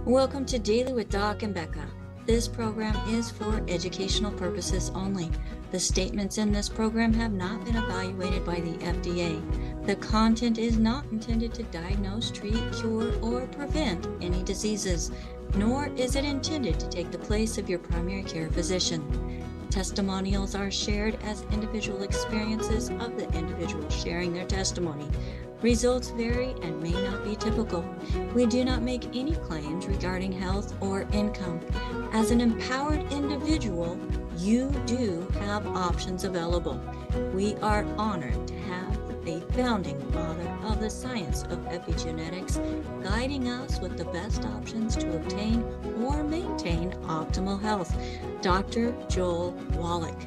Welcome to Daily with Doc and Becca. This program is for educational purposes only. The statements in this program have not been evaluated by the FDA. The content is not intended to diagnose, treat, cure, or prevent any diseases, nor is it intended to take the place of your primary care physician. Testimonials are shared as individual experiences of the individual sharing their testimony. Results vary and may not be typical. We do not make any claims regarding health or income. As an empowered individual, you do have options available. We are honored to have a founding father of the science of epigenetics guiding us with the best options to obtain or maintain optimal health, Dr. Joel Wallach.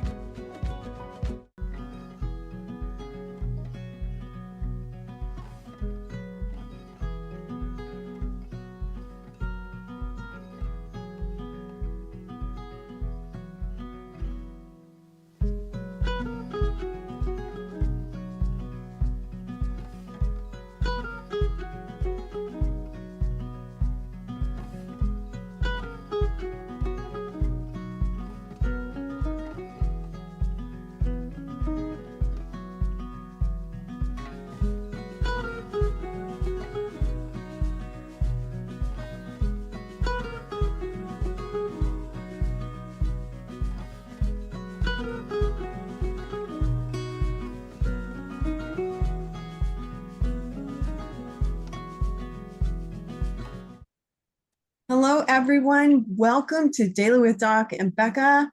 Hello, everyone. Welcome to Daily with Doc and Becca.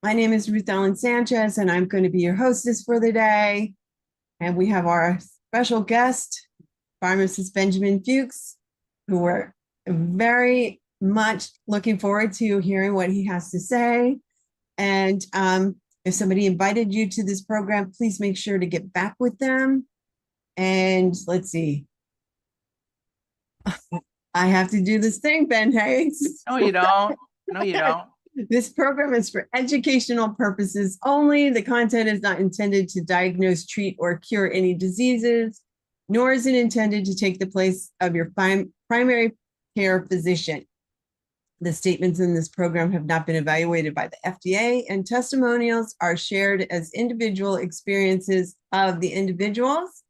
My name is Ruth Ellen Sanchez, and I'm going to be your hostess for the day. And we have our special guest, Pharmacist Ben Fuchs, who we're very much looking forward to hearing what he has to say. And if somebody invited you to this program, please make sure to get back with them. And let's see. I have to do this thing, Ben Hayes. No, you don't. No, you don't. This program is for educational purposes only. The content is not intended to diagnose, treat, or cure any diseases, nor is it intended to take the place of your primary care physician. The statements in this program have not been evaluated by the FDA, and testimonials are shared as individual experiences of the individuals.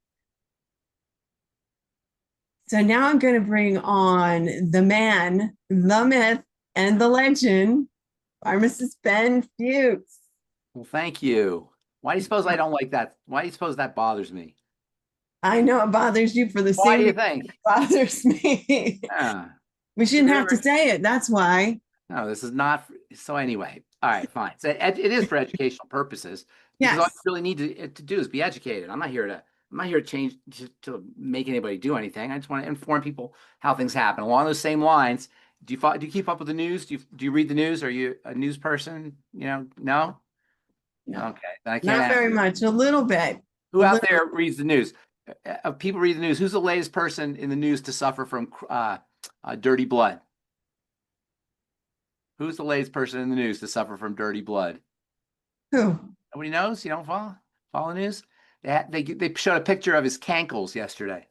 So now I'm going to bring on the man, the myth, and the legend, Pharmacist Ben Fuchs. Well, thank you. Why do you suppose I don't like that? Why do you suppose that bothers me? I know it bothers you for the Why same do you reason think? it bothers me. Yeah. We shouldn't have to say it. That's why. No, this is not. So anyway, all right, fine. So it is for educational purposes. Because all Yes. you really need to do is be educated. I'm not here to change to make anybody do anything. I just want to inform people how things happen. Along those same lines, do you keep up with the news? Do you read the news? Are you a news person? No? No. Okay. Then I can't Not ask very you. much. A little bit. Who out there reads the news? People read the news. Who's the latest person in the news to suffer from dirty blood? Who's the latest person in the news to suffer from dirty blood? Who? Nobody knows? You don't follow the news? They showed a picture of his cankles yesterday.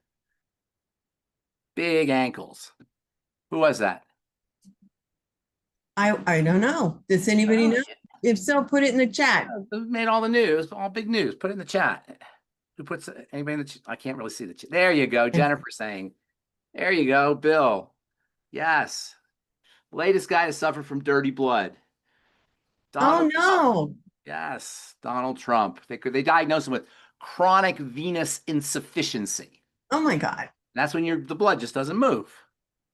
Big ankles. Who was that? I don't know. Does anybody know? If so, put it in the chat. Who made all the news? All big news. Put it in the chat. Who puts anybody in the chat? I can't really see the chat. There you go. Jennifer saying. There you go, Bill. Yes. Latest guy to suffer from dirty blood. Donald Trump. Yes, Donald Trump. They diagnosed him with chronic venous insufficiency. Oh my God. And that's when the blood just doesn't move.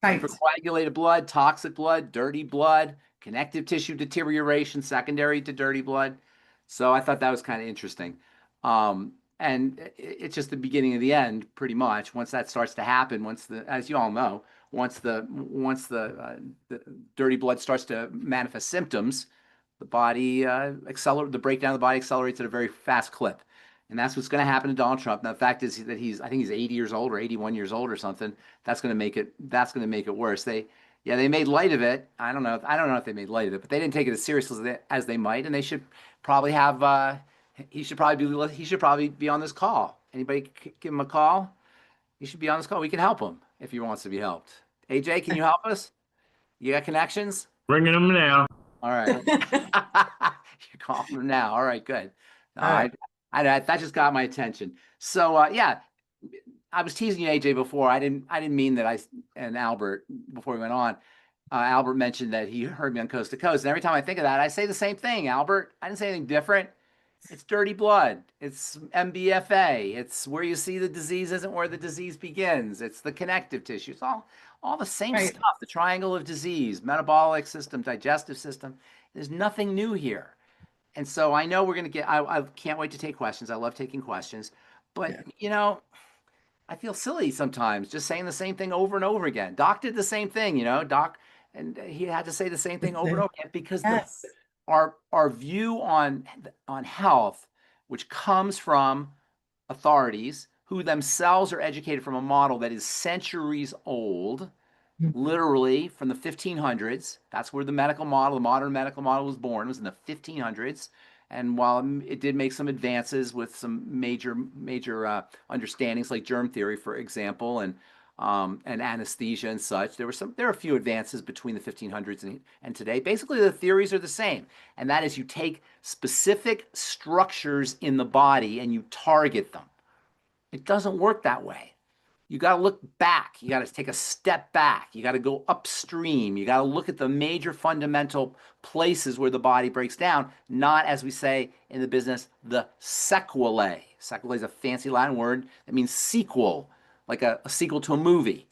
Right. For coagulated blood, toxic blood, dirty blood, connective tissue deterioration, secondary to dirty blood. So I thought that was kind of interesting. And it's just the beginning of the end, pretty much. Once that starts to happen, as you all know, once the dirty blood starts to manifest symptoms, the body the breakdown of the body accelerates at a very fast clip. And that's what's going to happen to Donald Trump. Now, the fact is that I think he's 80 years old or 81 years old or something. That's going to make it worse. They made light of it. I don't know if they made light of it, but they didn't take it as seriously as they might. And they should probably have, he should probably be on this call. Anybody give him a call? He should be on this call. We can help him if he wants to be helped. AJ, can you help us? You got connections? Bringing them now. All right. You're calling them now. All right, good. No, All right. that just got my attention. So yeah, I was teasing you, AJ, before. I didn't mean that and Albert, before we went on, Albert mentioned that he heard me on Coast to Coast. And every time I think of that, I say the same thing, Albert. I didn't say anything different. It's dirty blood. It's MBFA. It's where you see the disease isn't where the disease begins. It's the connective tissue. It's all the same Right. stuff. The triangle of disease, metabolic system, digestive system. There's nothing new here. And so I know we're going to get, I can't wait to take questions. I love taking questions. But, I feel silly sometimes just saying the same thing over and over again. Doc did the same thing, Doc, and he had to say the same thing over and over again because Yes. our view on health, which comes from authorities who themselves are educated from a model that is centuries old, literally from the 1500s. That's where the modern medical model was born, was in the 1500s. And while it did make some advances with some major understandings like germ theory, for example, and anesthesia and such, there are a few advances between the 1500s and today. Basically, the theories are the same, and that is you take specific structures in the body and you target them. It doesn't work that way. You got to look back. You got to take a step back. You got to go upstream. You got to look at the major fundamental places where the body breaks down, not, as we say in the business, the sequelae. Sequelae is a fancy Latin word that means sequel, like a sequel to a movie.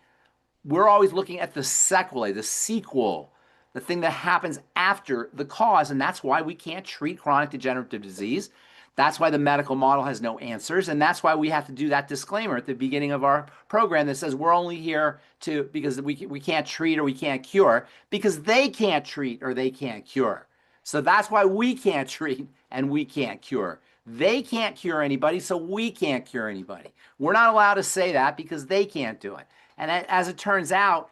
We're always looking at the sequelae, the sequel, the thing that happens after the cause, and that's why we can't treat chronic degenerative disease. That's why the medical model has no answers, and that's why we have to do that disclaimer at the beginning of our program that says we're only here because we can't treat or we can't cure, because they can't treat or they can't cure. So that's why we can't treat and we can't cure. They can't cure anybody, so we can't cure anybody. We're not allowed to say that because they can't do it. And as it turns out,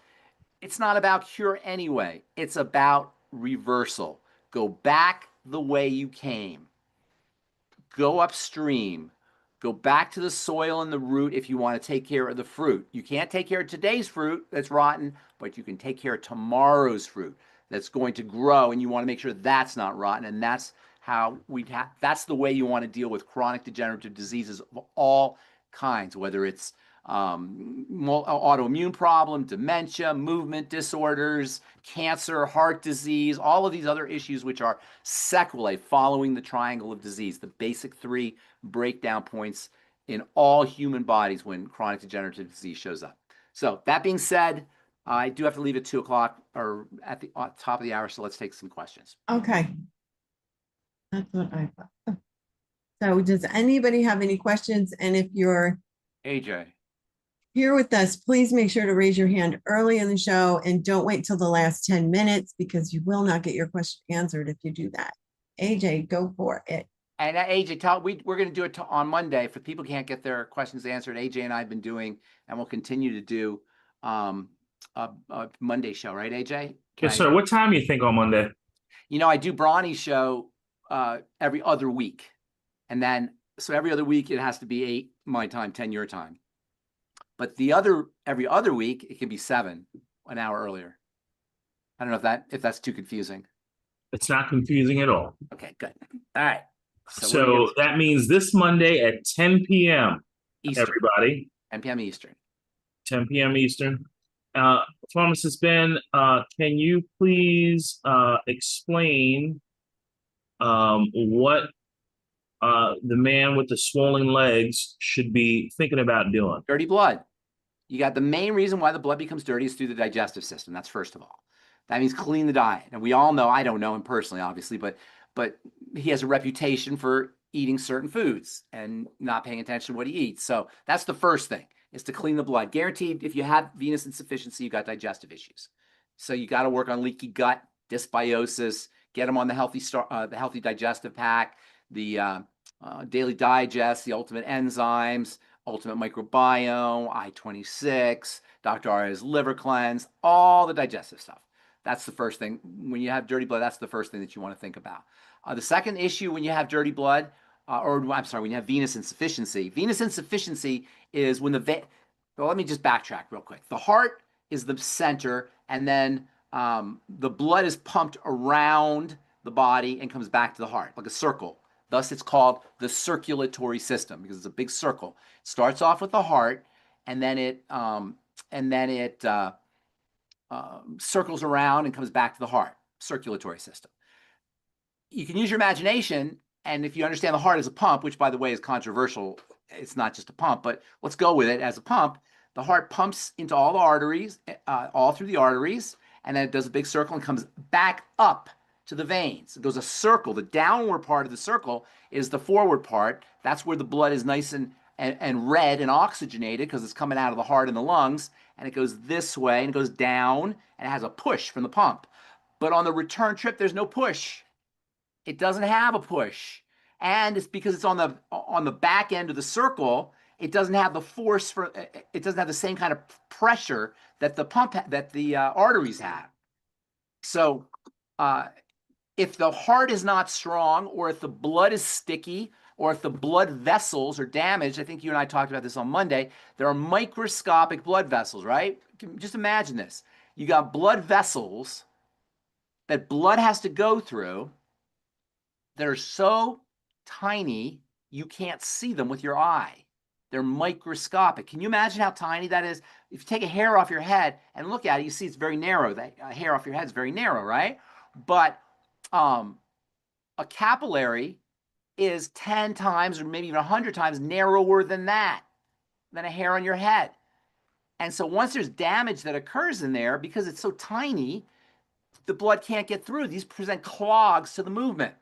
it's not about cure anyway. It's about reversal. Go back the way you came. Go upstream, go back to the soil and the root if you want to take care of the fruit. You can't take care of today's fruit that's rotten, but you can take care of tomorrow's fruit that's going to grow, and you want to make sure that's not rotten. And that's how that's the way you want to deal with chronic degenerative diseases of all kinds, whether it's autoimmune problem, dementia, movement disorders, cancer, heart disease, all of these other issues which are sequelae following the triangle of disease, the basic three breakdown points in all human bodies when chronic degenerative disease shows up. So that being said, I do have to leave at 2 o'clock or at the top of the hour, so let's take some questions. Okay. That's what I thought. So does anybody have any questions? And if you're AJ. here with us, please make sure to raise your hand early in the show and don't wait till the last 10 minutes because you will not get your question answered if you do that. AJ, go for it. And AJ, we're going to do it on Monday. For people who can't get their questions answered, AJ and I have been doing, and we'll continue to do a Monday show, right, AJ? Yes, sir. What time do you think on Monday? I do Bronny's show every other week. And then, so every other week, it has to be 8 my time, 10 your time. But every other week, it can be 7, an hour earlier. I don't know if that's too confusing. It's not confusing at all. Okay, good. All right. So that means this Monday at 10 p.m. Eastern. Everybody. 10 p.m. Eastern. 10 p.m. Eastern. Pharmacist Ben, can you please explain what the man with the swollen legs should be thinking about doing? Dirty blood. You got the main reason why the blood becomes dirty is through the digestive system. That's first of all. That means clean the diet. And we all know, I don't know him personally, obviously, but he has a reputation for eating certain foods and not paying attention to what he eats. So that's the first thing, is to clean the blood. Guaranteed, if you have venous insufficiency, you've got digestive issues. So you got to work on leaky gut, dysbiosis, get them on the healthy digestive pack, the daily digest, the ultimate enzymes, ultimate microbiome, I-26, Dr. Aria's liver cleanse, all the digestive stuff. That's the first thing. When you have dirty blood, that's the first thing that you want to think about. The second issue when you have dirty blood, when you have venous insufficiency. Venous insufficiency is when well, let me just backtrack real quick. The heart is the center, and then the blood is pumped around the body and comes back to the heart, like a circle. Thus, it's called the circulatory system because it's a big circle. It starts off with the heart, and then it circles around and comes back to the heart. Circulatory system. You can use your imagination, and if you understand the heart as a pump, which by the way is controversial, it's not just a pump, but let's go with it as a pump. The heart pumps into all the arteries, all through the arteries, and then it does a big circle and comes back up to the veins. It goes a circle. The downward part of the circle is the forward part. That's where the blood is nice and red and oxygenated because it's coming out of the heart and the lungs, and it goes this way and it goes down and it has a push from the pump. But on the return trip, there's no push. It doesn't have a push. And it's because it's on the back end of the circle, it doesn't have the force it doesn't have the same kind of pressure that the arteries have. So if the heart is not strong, or if the blood is sticky, or if the blood vessels are damaged, I think you and I talked about this on Monday, there are microscopic blood vessels, right? Just imagine this. You got blood vessels that blood has to go through that are so tiny you can't see them with your eye. They're microscopic. Can you imagine how tiny that is? If you take a hair off your head and look at it, you see it's very narrow. That hair off your head is very narrow, right? But a capillary is 10 times or maybe even 100 times narrower than that, than a hair on your head. And so once there's damage that occurs in there, because it's so tiny, the blood can't get through. These present clogs to the movement.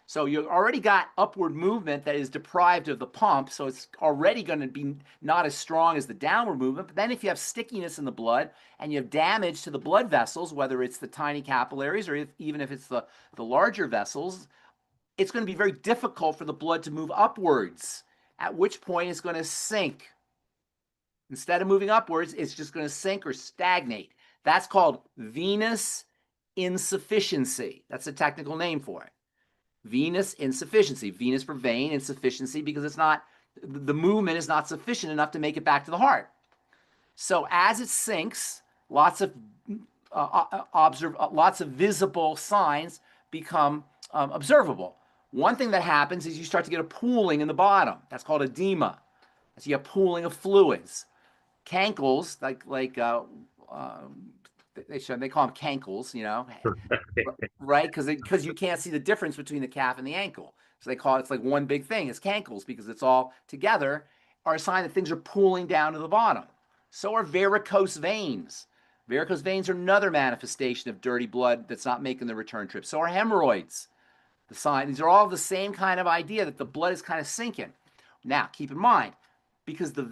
So you already got upward movement that is deprived of the pump, so it's already going to be not as strong as the downward movement. But then if you have stickiness in the blood and you have damage to the blood vessels, whether it's the tiny capillaries or even if it's the larger vessels, it's going to be very difficult for the blood to move upwards, at which point it's going to sink. Instead of moving upwards, it's just going to sink or stagnate. That's called venous insufficiency. That's a technical name for it. Venous insufficiency. Venous for vein, insufficiency because the movement is not sufficient enough to make it back to the heart. So as it sinks, lots of visible signs become observable. One thing that happens is you start to get a pooling in the bottom. That's called edema. So you have pooling of fluids. Cankles, they call them cankles, right? Because you can't see the difference between the calf and the ankle. So they call it's like one big thing. It's cankles because it's all together are a sign that things are pooling down to the bottom. So are varicose veins. Varicose veins are another manifestation of dirty blood that's not making the return trip. So are hemorrhoids. These are all the same kind of idea that the blood is kind of sinking. Now, keep in mind, because the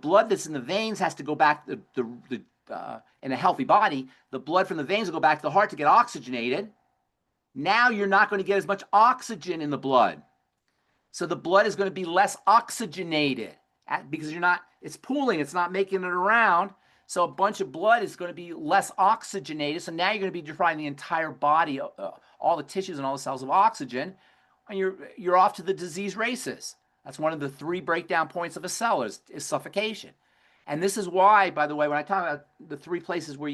blood that's in the veins has to go back in a healthy body, the blood from the veins will go back to the heart to get oxygenated. Now you're not going to get as much oxygen in the blood. So the blood is going to be less oxygenated because it's pooling, it's not making it around. So a bunch of blood is going to be less oxygenated. So now you're going to be depriving the entire body, all the tissues and all the cells of oxygen, and you're off to the disease races. That's one of the 3 breakdown points of a cell is suffocation. And this is why, by the way, when I talk about the 3 places where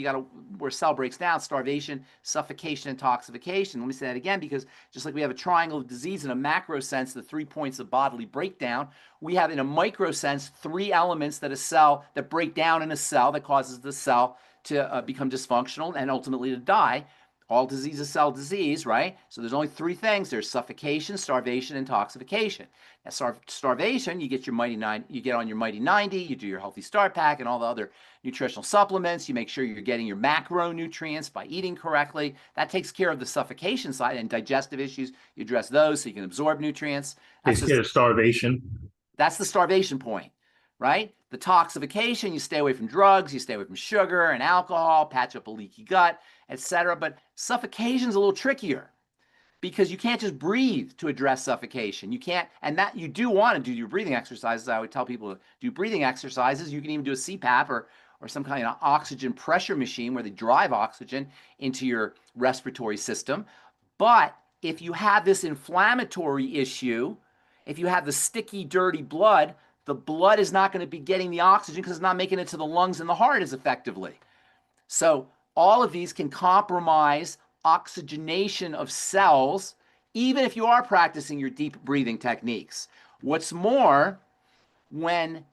where cell breaks down, starvation, suffocation, and toxification, let me say that again, because just like we have a triangle of disease in a macro sense, the 3 points of bodily breakdown, we have in a micro sense 3 elements that break down in a cell that causes the cell to become dysfunctional and ultimately to die. All disease is cell disease, right? So there's only 3 things. There's suffocation, starvation, and toxification. Now, starvation, you get on your Mighty 90, you do your Healthy Start Pack and all the other nutritional supplements. You make sure you're getting your macronutrients by eating correctly. That takes care of the suffocation side, and digestive issues, you address those so you can absorb nutrients. Takes care of starvation. That's the starvation point, right? The toxification, you stay away from drugs, you stay away from sugar and alcohol, patch up a leaky gut, etc. But suffocation is a little trickier because you can't just breathe to address suffocation. You can't, and that you do want to do your breathing exercises. I would tell people to do breathing exercises. You can even do a CPAP or some kind of oxygen pressure machine where they drive oxygen into your respiratory system. But if you have this inflammatory issue, if you have the sticky, dirty blood, the blood is not going to be getting the oxygen because it's not making it to the lungs and the heart as effectively. So all of these can compromise oxygenation of cells, even if you are practicing your deep breathing techniques. What's more, when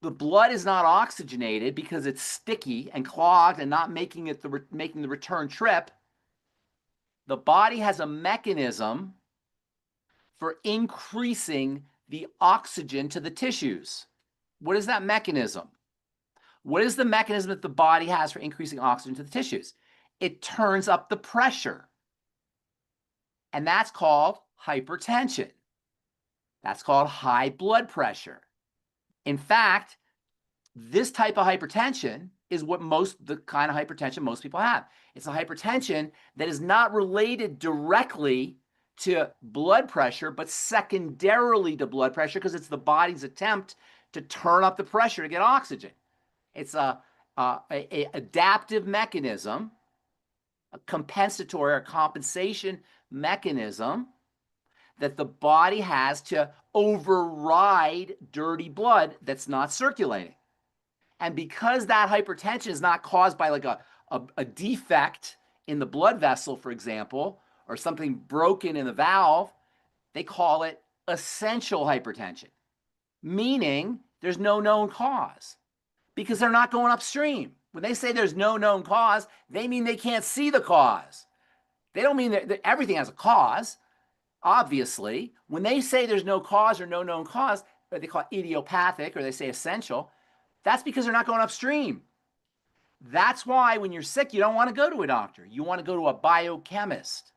the blood is not oxygenated because it's sticky and clogged and not making the return trip, the body has a mechanism for increasing the oxygen to the tissues. What is that mechanism? What is the mechanism that the body has for increasing oxygen to the tissues? It turns up the pressure. And that's called hypertension. That's called high blood pressure. In fact, this type of hypertension is the kind of hypertension most people have. It's a hypertension that is not related directly to blood pressure, but secondarily to blood pressure, because it's the body's attempt to turn up the pressure to get oxygen. It's a adaptive mechanism, a compensatory or compensation mechanism that the body has to override dirty blood that's not circulating. And because that hypertension is not caused by like a defect in the blood vessel, for example, or something broken in the valve, they call it essential hypertension, meaning there's no known cause, because they're not going upstream. When they say there's no known cause, they mean they can't see the cause. They don't mean that everything has a cause, obviously. When they say there's no cause or no known cause, or they call it idiopathic, or they say essential, that's because they're not going upstream. That's why when you're sick, you don't want to go to a doctor. You want to go to a biochemist,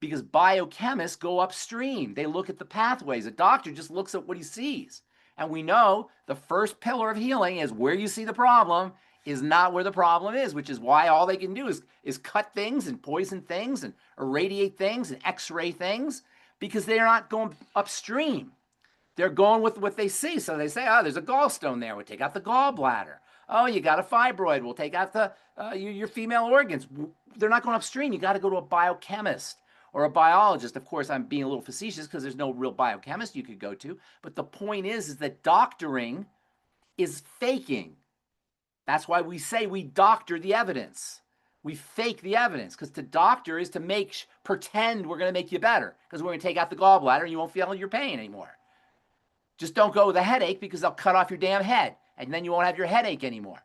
because biochemists go upstream. They look at the pathways. A doctor just looks at what he sees. And we know the first pillar of healing is where you see the problem is not where the problem is, which is why all they can do is cut things and poison things and irradiate things and x-ray things, because they're not going upstream. They're going with what they see. So they say, oh, there's a gallstone there. We'll take out the gallbladder. Oh, you got a fibroid. We'll take out your female organs. They're not going upstream. You got to go to a biochemist or a biologist. Of course, I'm being a little facetious because there's no real biochemist you could go to. But the point is that doctoring is faking. That's why we say we doctor the evidence. We fake the evidence, because to doctor is to pretend we're going to make you better, because we're going to take out the gallbladder and you won't feel your pain anymore. Just don't go with a headache, because they'll cut off your damn head and then you won't have your headache anymore.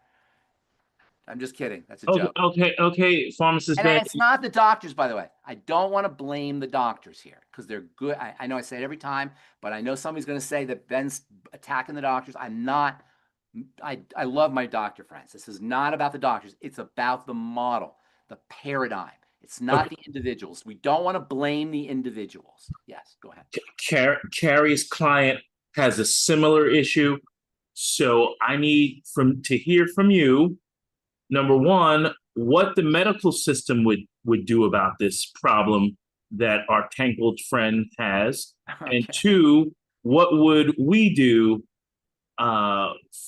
I'm just kidding. That's a joke. Okay, Pharmacist Ben. And it's not the doctors, by the way. I don't want to blame the doctors here, because they're good. I know I say it every time, but I know somebody's going to say that Ben's attacking the doctors. I'm not. I love my doctor friends. This is not about the doctors. It's about the model, the paradigm. It's not the individuals. We don't want to blame the individuals. Yes, go ahead. Carrie's client has a similar issue. So I need to hear from you, number one, what the medical system would do about this problem that our tangled friend has. Okay. And two, what would we do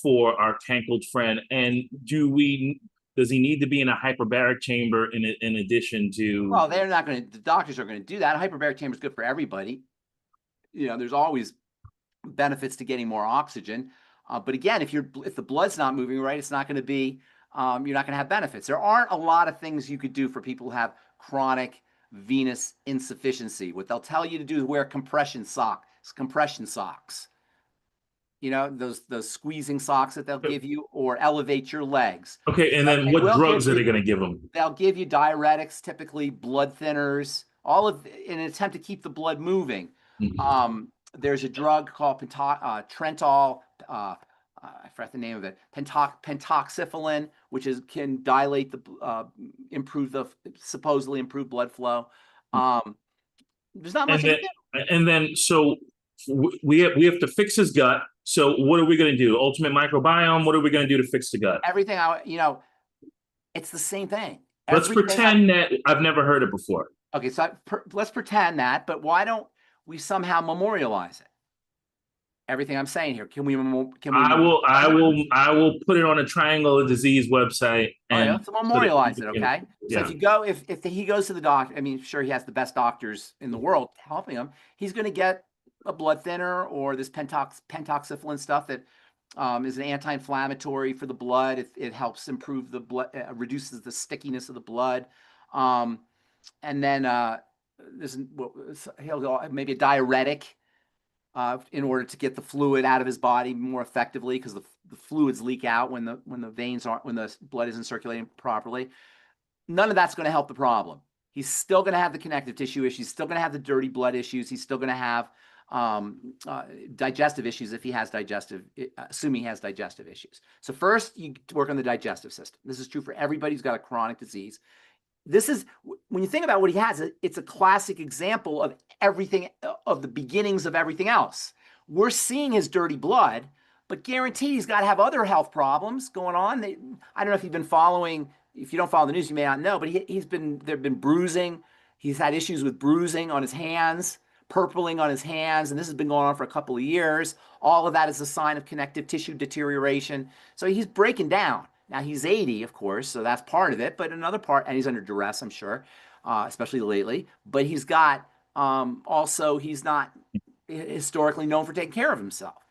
for our tangled friend? And does he need to be in a hyperbaric chamber in addition to? Well, they're not going to, the doctors are going to do that. A hyperbaric chamber is good for everybody. You know, there's always benefits to getting more oxygen. But again, if the blood's not moving right, it's not going to be, you're not going to have benefits. There aren't a lot of things you could do for people who have chronic venous insufficiency. What they'll tell you to do is wear compression socks. You know, those squeezing socks that they'll give you, or elevate your legs. Okay, and then what drugs are they going to give them? They'll give you diuretics, typically blood thinners, in an attempt to keep the blood moving. Mm-hmm. There's a drug called Trentol, I forgot the name of it, pentoxifylline, which can dilate supposedly improve blood flow. There's not much. And then, so we have to fix his gut. So what are we going to do? Ultimate microbiome. What are we going to do to fix the gut? Everything. It's the same thing. Let's pretend that I've never heard it before. Okay, so let's pretend that, but why don't we somehow memorialize it? Everything I'm saying here, can we? I will put it on a Triangle of Disease website and so memorialize it. Okay, so if he goes to the doctor, I mean, sure, he has the best doctors in the world helping him. He's going to get a blood thinner or this pentoxifylline stuff that is an anti-inflammatory for the blood. It helps improve the blood, reduces the stickiness of the blood. And then there's maybe a diuretic in order to get the fluid out of his body more effectively, because the fluids leak out when the blood isn't circulating properly. None of that's going to help the problem. He's still going to have the connective tissue issues. He's still going to have the dirty blood issues. He's still going to have digestive issues if he has assuming he has digestive issues. So first, you work on the digestive system. This is true for everybody who's got a chronic disease. This is, when you think about what he has, it's a classic example of everything, of the beginnings of everything else. We're seeing his dirty blood, but guaranteed he's got to have other health problems going on. I don't know if you've been following. If you don't follow the news, you may not know, but there've been bruising. He's had issues with bruising on his hands, purpling on his hands, and this has been going on for a couple of years. All of that is a sign of connective tissue deterioration. So he's breaking down. Now he's 80, of course, so that's part of it, but another part, and he's under duress, I'm sure, especially lately, but he's got, also, he's not historically known for taking care of himself.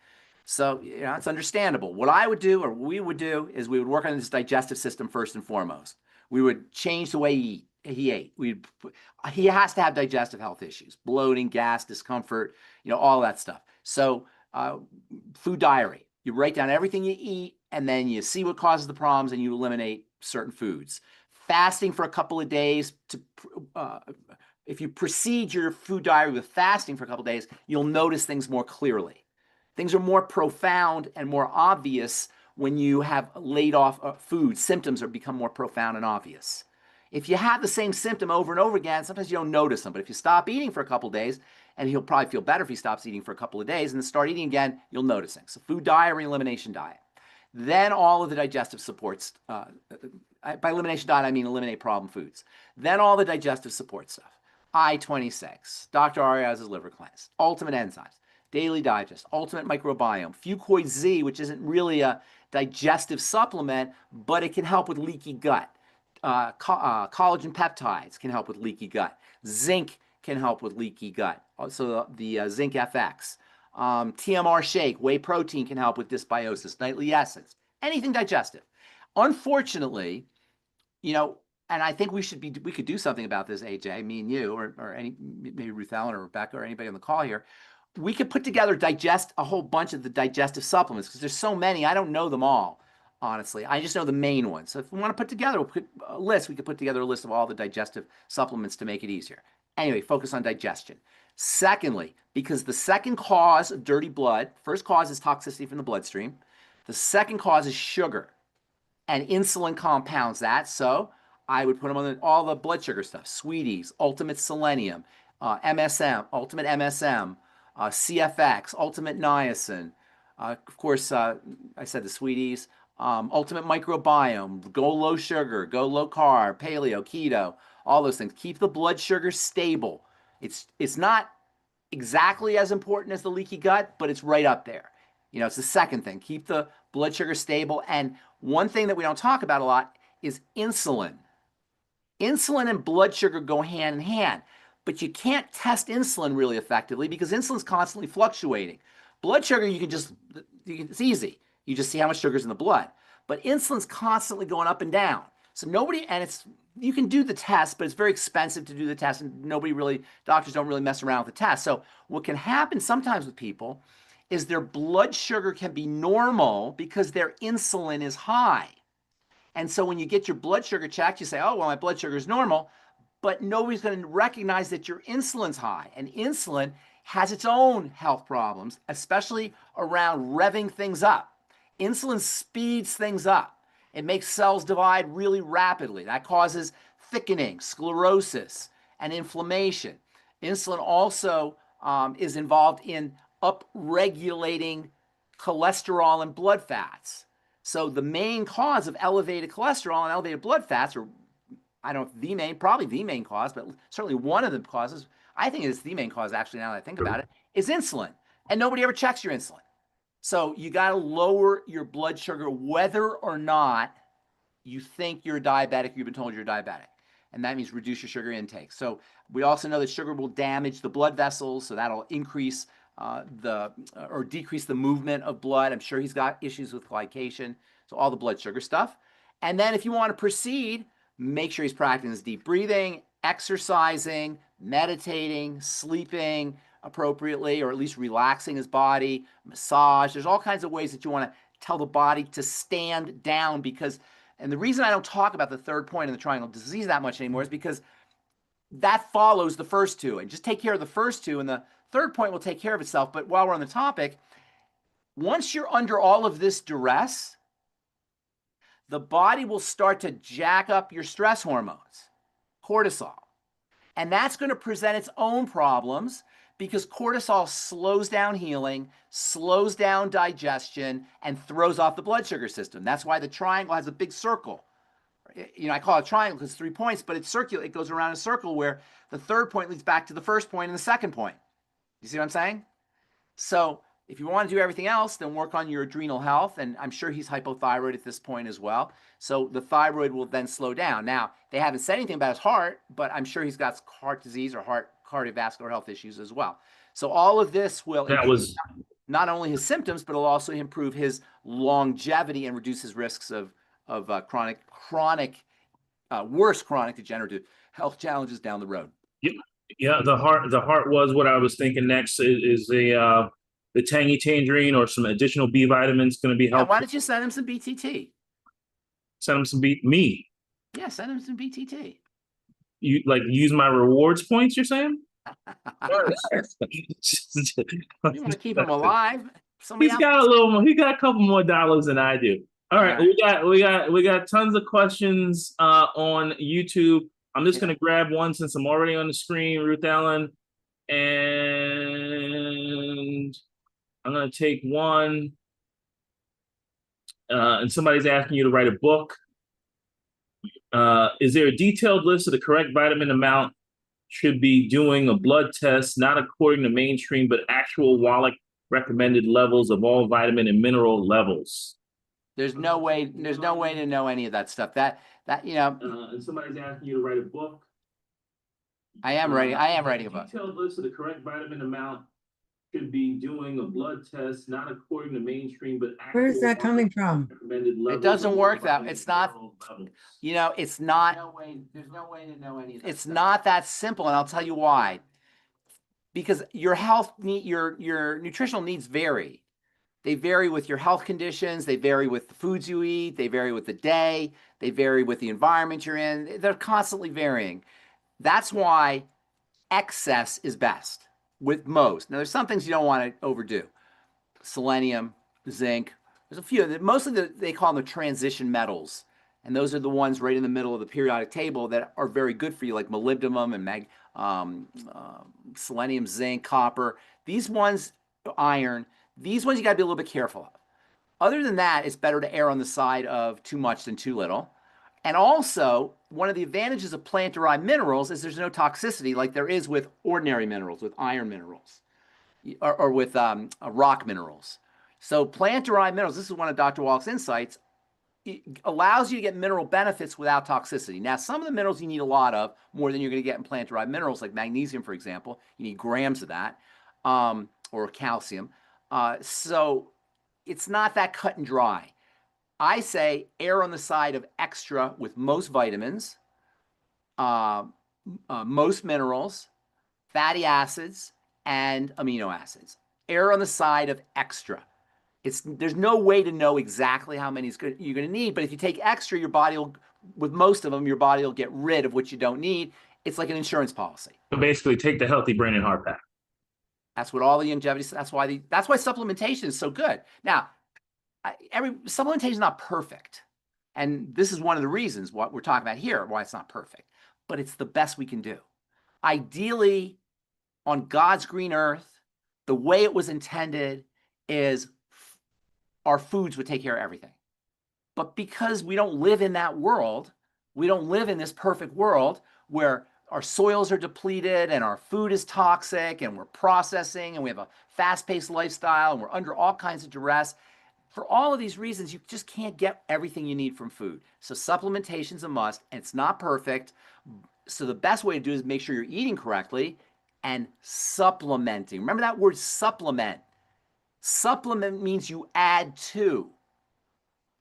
So, it's understandable. What I would do, or we would do, is we would work on his digestive system first and foremost. We would change the way he ate. He has to have digestive health issues, bloating, gas, discomfort, all that stuff. So, food diary. You write down everything you eat, and then you see what causes the problems, and you eliminate certain foods. Fasting for a couple of days. If you precede your food diary with fasting for a couple of days, you'll notice things more clearly. Things are more profound and more obvious when you have laid off food. Symptoms become more profound and obvious. If you have the same symptom over and over again, sometimes you don't notice them. But if you stop eating for a couple of days, and he'll probably feel better if he stops eating for a couple of days, and then start eating again, you'll notice things. So food diary, elimination diet. Then all of the digestive supports. By elimination diet, I mean eliminate problem foods. Then all the digestive support stuff. I-26, Dr. Arias's liver cleanse, ultimate enzymes, daily digest, ultimate microbiome, Fucoid Z, which isn't really a digestive supplement, but it can help with leaky gut. Collagen peptides can help with leaky gut. Zinc can help with leaky gut. So the Zinc FX. TMR shake, whey protein can help with dysbiosis, nightly essence, anything digestive. Unfortunately, and I think we could do something about this, AJ, me and you, or maybe Ruth Ellen or Rebecca or anybody on the call here. We could put together a whole bunch of the digestive supplements, because there's so many. I don't know them all, honestly. I just know the main ones. So if we want to put together a list, we could put together a list of all the digestive supplements to make it easier. Anyway, focus on digestion. Secondly, because the second cause of dirty blood, first cause is toxicity from the bloodstream. The second cause is sugar, and insulin compounds that. So I would put them on all the blood sugar stuff: Sweeties, Ultimate Selenium, MSM, Ultimate MSM, CFX, Ultimate Niacin. Of course, I said the Sweeties, Ultimate Microbiome, go low sugar, go low carb, paleo, keto, all those things. Keep the blood sugar stable. It's not exactly as important as the leaky gut, but it's right up there. It's the second thing. Keep the blood sugar stable. And one thing that we don't talk about a lot is insulin. Insulin and blood sugar go hand in hand, but you can't test insulin really effectively because insulin's constantly fluctuating. Blood sugar, it's easy. You just see how much sugar's in the blood. But insulin's constantly going up and down. So you can do the test, but it's very expensive to do the test, and doctors don't really mess around with the test. So what can happen sometimes with people is their blood sugar can be normal because their insulin is high. And so when you get your blood sugar checked, you say, oh, well, my blood sugar is normal, but nobody's going to recognize that your insulin's high. And insulin has its own health problems, especially around revving things up. Insulin speeds things up. It makes cells divide really rapidly. That causes thickening, sclerosis, and inflammation. Insulin also is involved in upregulating cholesterol and blood fats. So the main cause of elevated cholesterol and elevated blood fats, or I don't know if probably the main cause, but certainly one of the causes, I think it's the main cause actually now that I think about it, is insulin. And nobody ever checks your insulin. So you got to lower your blood sugar whether or not you think you're diabetic, you've been told you're diabetic. And that means reduce your sugar intake. So we also know that sugar will damage the blood vessels, so that'll increase or decrease the movement of blood. I'm sure he's got issues with glycation, so all the blood sugar stuff. And then if you want to proceed, make sure he's practicing his deep breathing, exercising, meditating, sleeping appropriately, or at least relaxing his body, massage. There's all kinds of ways that you want to tell the body to stand down, because, and the reason I don't talk about the third point in the triangle disease that much anymore is because that follows the first two, and just take care of the first two and the third point will take care of itself. But while we're on the topic, once you're under all of this duress, the body will start to jack up your stress hormones, cortisol. And that's going to present its own problems, because cortisol slows down healing, slows down digestion, and throws off the blood sugar system. That's why the triangle has a big circle. You know, I call it triangle because it's 3 points, but it's circular. It goes around a circle where the third point leads back to the first point and the second point. You see what I'm saying? So if you want to do everything else, then work on your adrenal health. And I'm sure he's hypothyroid at this point as well. So the thyroid will then slow down. Now, they haven't said anything about his heart, but I'm sure he's got heart disease or cardiovascular health issues as well. So all of this will improve not only his symptoms, but it'll also improve his longevity and reduce his risks of worse chronic degenerative health challenges down the road. Yeah, the heart was what I was thinking next. Is the Tangy Tangerine or some additional B vitamins going to be helpful? Why don't you send him some BTT? Send him some me. Yeah, send him some BTT. You like use my rewards points? You're saying? You want to keep him alive? He got a couple more dollars than I do. All right. We got tons of questions on YouTube. I'm just gonna grab one since I'm already on the screen, Ruth Ellen, and I'm gonna take one. And somebody's asking you to write a book. Is there a detailed list of the correct vitamin amount? Should be doing a blood test, not according to mainstream, but actual Wallach recommended levels of all vitamin and mineral levels. There's no way to know any of that stuff. That you know. And somebody's asking you to write a book. I am writing a book. Detailed list of the correct vitamin amount. Should be doing a blood test, not according to mainstream, but actual. Where is that coming from? It doesn't work that. It's not. You know, it's not. There's no way to know any of that. It's not that simple, and I'll tell you why. Because your your nutritional needs vary. They vary with your health conditions. They vary with the foods you eat. They vary with the day. They vary with the environment you're in. They're constantly varying. That's why excess is best with most. Now, there's some things you don't want to overdo. Selenium, zinc. There's a few. Mostly they call them the transition metals. And those are the ones right in the middle of the periodic table that are very good for you, like molybdenum and selenium, zinc, copper. These ones, iron. These ones you got to be a little bit careful of. Other than that, it's better to err on the side of too much than too little. And also, one of the advantages of plant-derived minerals is there's no toxicity like there is with ordinary minerals, with iron minerals, or with rock minerals. So plant-derived minerals, this is one of Dr. Wallach's insights, it allows you to get mineral benefits without toxicity. Now, some of the minerals you need a lot of, more than you're going to get in plant-derived minerals, like magnesium, for example. You need grams of that, or calcium. So it's not that cut and dry. I say err on the side of extra with most vitamins, most minerals, fatty acids, and amino acids. Err on the side of extra. There's no way to know exactly how many you're going to need, but if you take extra, your body will, with most of them, your body will get rid of what you don't need. It's like an insurance policy. So basically, take the healthy brain and heart back. That's what all the longevity. That's why supplementation is so good. Now, supplementation is not perfect, and this is one of the reasons what we're talking about here, why it's not perfect. But it's the best we can do. Ideally, on God's green earth, the way it was intended is our foods would take care of everything. But because we don't live in that world, we don't live in this perfect world where our soils are depleted and our food is toxic and we're processing and we have a fast-paced lifestyle and we're under all kinds of duress. For all of these reasons, you just can't get everything you need from food. So supplementation is a must, and it's not perfect. So the best way to do it is make sure you're eating correctly and supplementing. Remember that word supplement. Supplement means you add to.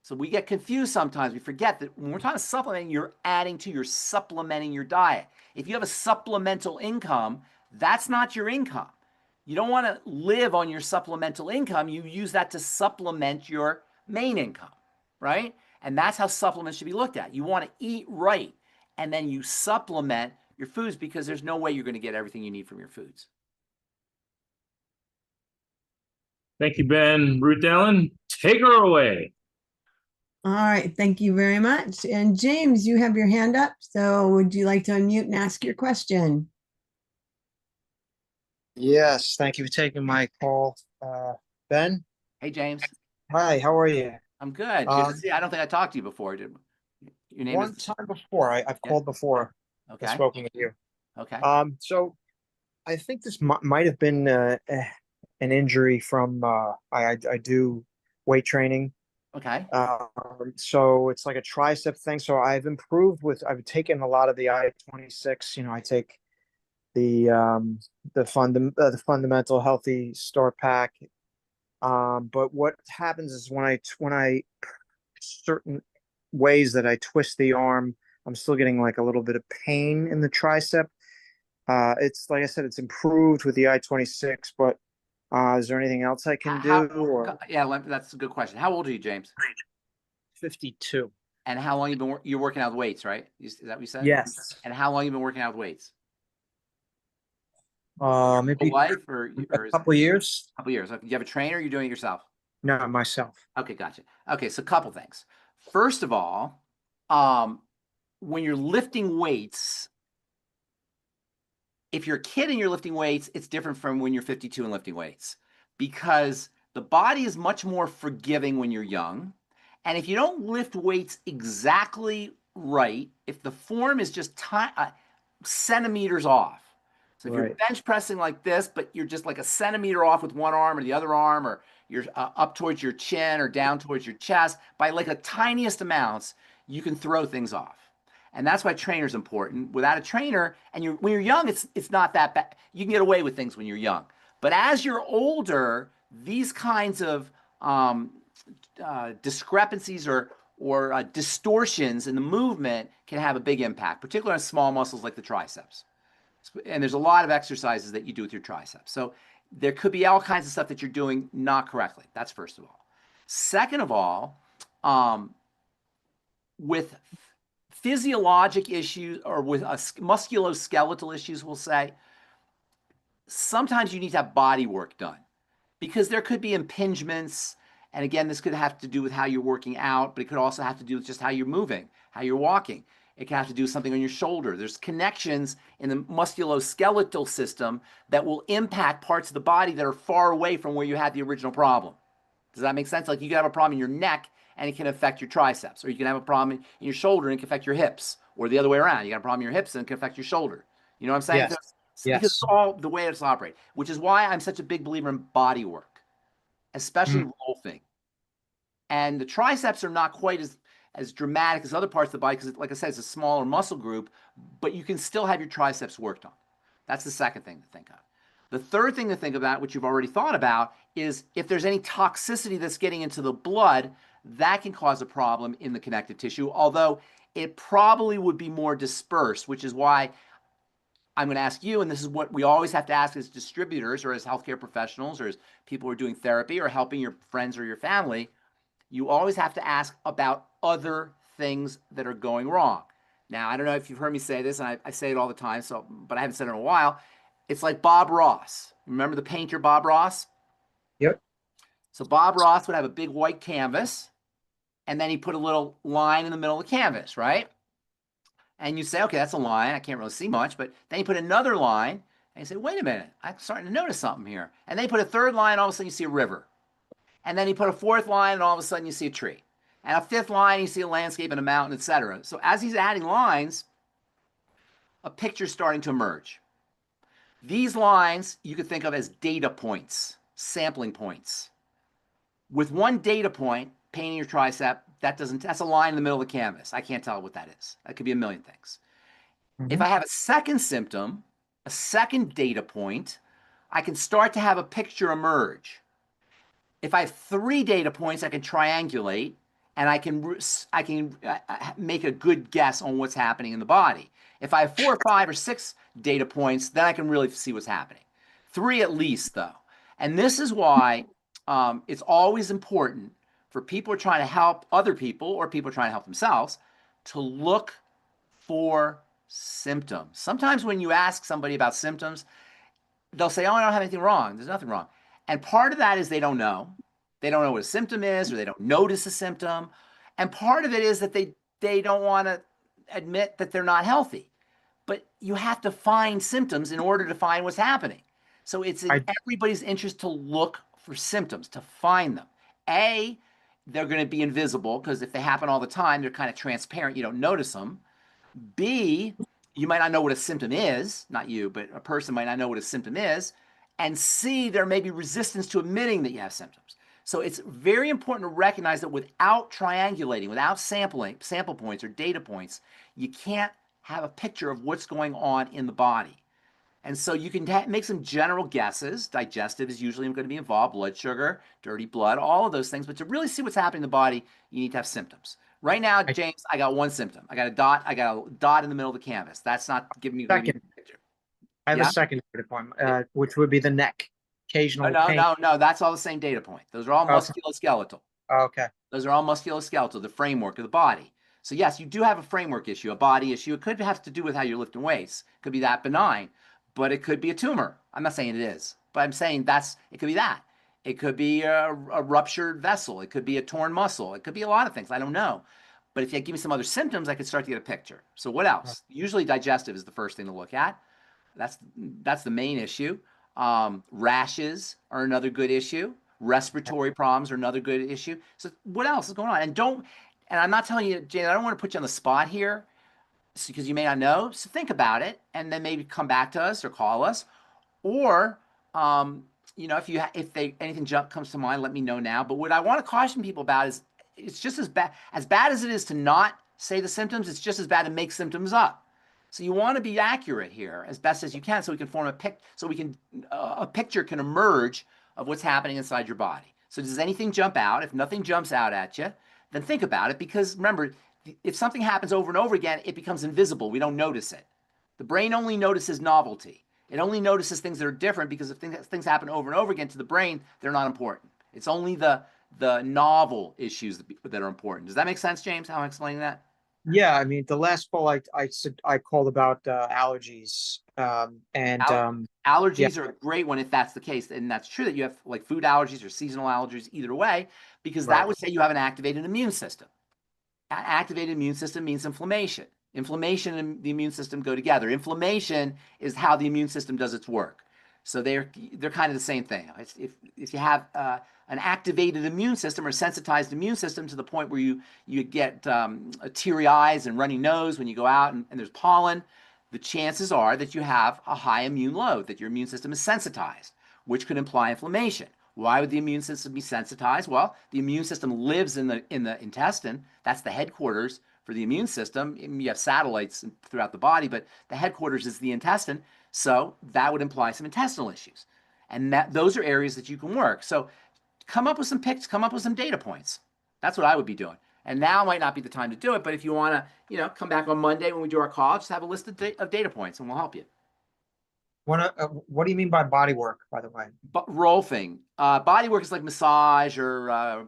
So we get confused sometimes. We forget that when we're talking supplementing, you're adding to, you're supplementing your diet. If you have a supplemental income, that's not your income. You don't want to live on your supplemental income. You use that to supplement your main income, right? And that's how supplements should be looked at. You want to eat right, and then you supplement your foods because there's no way you're going to get everything you need from your foods. Thank you, Ben. Ruth Ellen, take her away. All right, thank you very much. And James, you have your hand up. So would you like to unmute and ask your question? Yes, thank you for taking my call, Ben. Hey, James. Hi, how are you? I'm good. Good to see you. I don't think I talked to you before, did your name? One time before, I've Yeah. called before. Okay. I've spoken with you. Okay. So I think this might have been an injury from I do weight training. Okay. So it's like a tricep thing. So I've I've taken a lot of the I-26. I take the fundamental healthy start pack. But what happens is when I certain ways that I twist the arm, I'm still getting like a little bit of pain in the tricep. It's like I said, it's improved with the I-26, but is there anything else I can do? Or Yeah, that's a good question. How old are you, James? 52. And how long you're working out with weights, right? Is that what you said? Yes. And how long you been working out with weights? Maybe life a couple of years. Couple years. Okay. Do you have a trainer or you're doing it yourself? No, myself. Okay, gotcha. Okay, so a couple things. First of all, when you're lifting weights, if you're a kid and you're lifting weights, it's different from when you're 52 and lifting weights because the body is much more forgiving when you're young. And if you don't lift weights exactly right, if the form is just centimeters off, so if you're bench pressing like this, but you're just like a centimeter off with one arm or the other arm, or you're up towards your chin or down towards your chest, by like the tiniest amounts, you can throw things off. And that's why trainer's important. Without a trainer, and when you're young, it's not that bad. You can get away with things when you're young. But as you're older, these kinds of discrepancies or distortions in the movement can have a big impact, particularly on small muscles like the triceps. And there's a lot of exercises that you do with your triceps. So there could be all kinds of stuff that you're doing not correctly. That's first of all. Second of all, with physiologic issues or with musculoskeletal issues, we'll say, sometimes you need to have body work done because there could be impingements. And again, this could have to do with how you're working out, but it could also have to do with just how you're moving, how you're walking. It can have to do with something on your shoulder. There's connections in the musculoskeletal system that will impact parts of the body that are far away from where you had the original problem. Does that make sense? Like you can have a problem in your neck and it can affect your triceps, or you can have a problem in your shoulder and it can affect your hips, or the other way around. You got a problem in your hips and it can affect your shoulder. You know what I'm saying? Yes. Because it's all the way it's operated, which is why I'm such a big believer in body work, especially rolfing. And the triceps are not quite as dramatic as other parts of the body because, like I said, it's a smaller muscle group, but you can still have your triceps worked on. That's the second thing to think of. The third thing to think about, which you've already thought about, is if there's any toxicity that's getting into the blood, that can cause a problem in the connective tissue, although it probably would be more dispersed, which is why I'm going to ask you, and this is what we always have to ask as distributors or as healthcare professionals or as people who are doing therapy or helping your friends or your family, you always have to ask about other things that are going wrong. Now, I don't know if you've heard me say this, and I say it all the time, but I haven't said it in a while. It's like Bob Ross. Remember the painter Bob Ross? Yep. So Bob Ross would have a big white canvas, and then he put a little line in the middle of the canvas, right? And you say, okay, that's a line. I can't really see much. But then you put another line, and you say, wait a minute, I'm starting to notice something here. And then you put a third line, all of a sudden you see a river. And then you put a fourth line, and all of a sudden you see a tree. And a fifth line, you see a landscape and a mountain, etc. So as he's adding lines, a picture's starting to emerge. These lines you could think of as data points, sampling points. With one data point, painting your tricep, that's a line in the middle of the canvas. I can't tell what that is. That could be a million things. If I have a second symptom, a second data point, I can start to have a picture emerge. If I have 3 data points, I can triangulate and I can make a good guess on what's happening in the body. If I have 4 or 5 or 6 data points, then I can really see what's happening. 3 at least, though. And this is why it's always important for people who are trying to help other people or people trying to help themselves to look for symptoms. Sometimes when you ask somebody about symptoms, they'll say, oh, I don't have anything wrong. There's nothing wrong. And part of that is they don't know. They don't know what a symptom is, or they don't notice a symptom. And part of it is that they don't want to admit that they're not healthy. But you have to find symptoms in order to find what's happening. So it's in everybody's interest to look for symptoms, to find them. A, they're going to be invisible because if they happen all the time, they're kind of transparent. You don't notice them. B, you might not know what a symptom is, not you, but a person might not know what a symptom is. And C, there may be resistance to admitting that you have symptoms. So it's very important to recognize that without triangulating, without sample points or data points, you can't have a picture of what's going on in the body. And so you can make some general guesses. Digestive is usually going to be involved, blood sugar, dirty blood, all of those things. But to really see what's happening in the body, you need to have symptoms. Right now, James, I got 1 symptom. I got a dot in the middle of the canvas. That's not giving me a picture. I have a second data point, which would be the neck. Occasional pain. No. That's all the same data point. Those are all musculoskeletal. Okay. Those are all musculoskeletal, the framework of the body. So yes, you do have a framework issue, a body issue. It could have to do with how you're lifting weights. It could be that benign, but it could be a tumor. I'm not saying it is, but I'm saying it could be that. It could be a ruptured vessel. It could be a torn muscle. It could be a lot of things. I don't know. But if you give me some other symptoms, I could start to get a picture. So what else? Usually digestive is the first thing to look at. That's the main issue. Rashes are another good issue. Respiratory problems are another good issue. So what else is going on? And I'm not telling you, Jane, I don't want to put you on the spot here because you may not know. So think about it and then maybe come back to us or call us. Or, if anything comes to mind, let me know now. But what I want to caution people about is it's just as bad as it is to not say the symptoms, it's just as bad to make symptoms up. So you want to be accurate here as best as you can so we can form a picture can emerge of what's happening inside your body. So does anything jump out? If nothing jumps out at you, then think about it, because remember, if something happens over and over again, it becomes invisible. We don't notice it. The brain only notices novelty. It only notices things that are different because if things happen over and over again to the brain, they're not important. It's only the novel issues that are important. Does that make sense, James, how I'm explaining that? Yeah, I mean, the last call I called about allergies, allergies are a great one if that's the case, and that's true that you have like food allergies or seasonal allergies either way, because that would say you have an activated immune system. An activated immune system means inflammation. Inflammation and the immune system go together. Inflammation is how the immune system does its work. So they're kind of the same thing. If you have an activated immune system or sensitized immune system to the point where you get teary eyes and runny nose when you go out and there's pollen, the chances are that you have a high immune load, that your immune system is sensitized, which could imply inflammation. Why would the immune system be sensitized? Well, the immune system lives in the intestine. That's the headquarters for the immune system. You have satellites throughout the body, but the headquarters is the intestine. So that would imply some intestinal issues. And those are areas that you can work. So come up with some picks, come up with some data points. That's what I would be doing. And now might not be the time to do it, but if you want to, come back on Monday when we do our call, just have a list of data points and we'll help you. What do you mean by body work, by the way? Rolfing. Body work is like massage or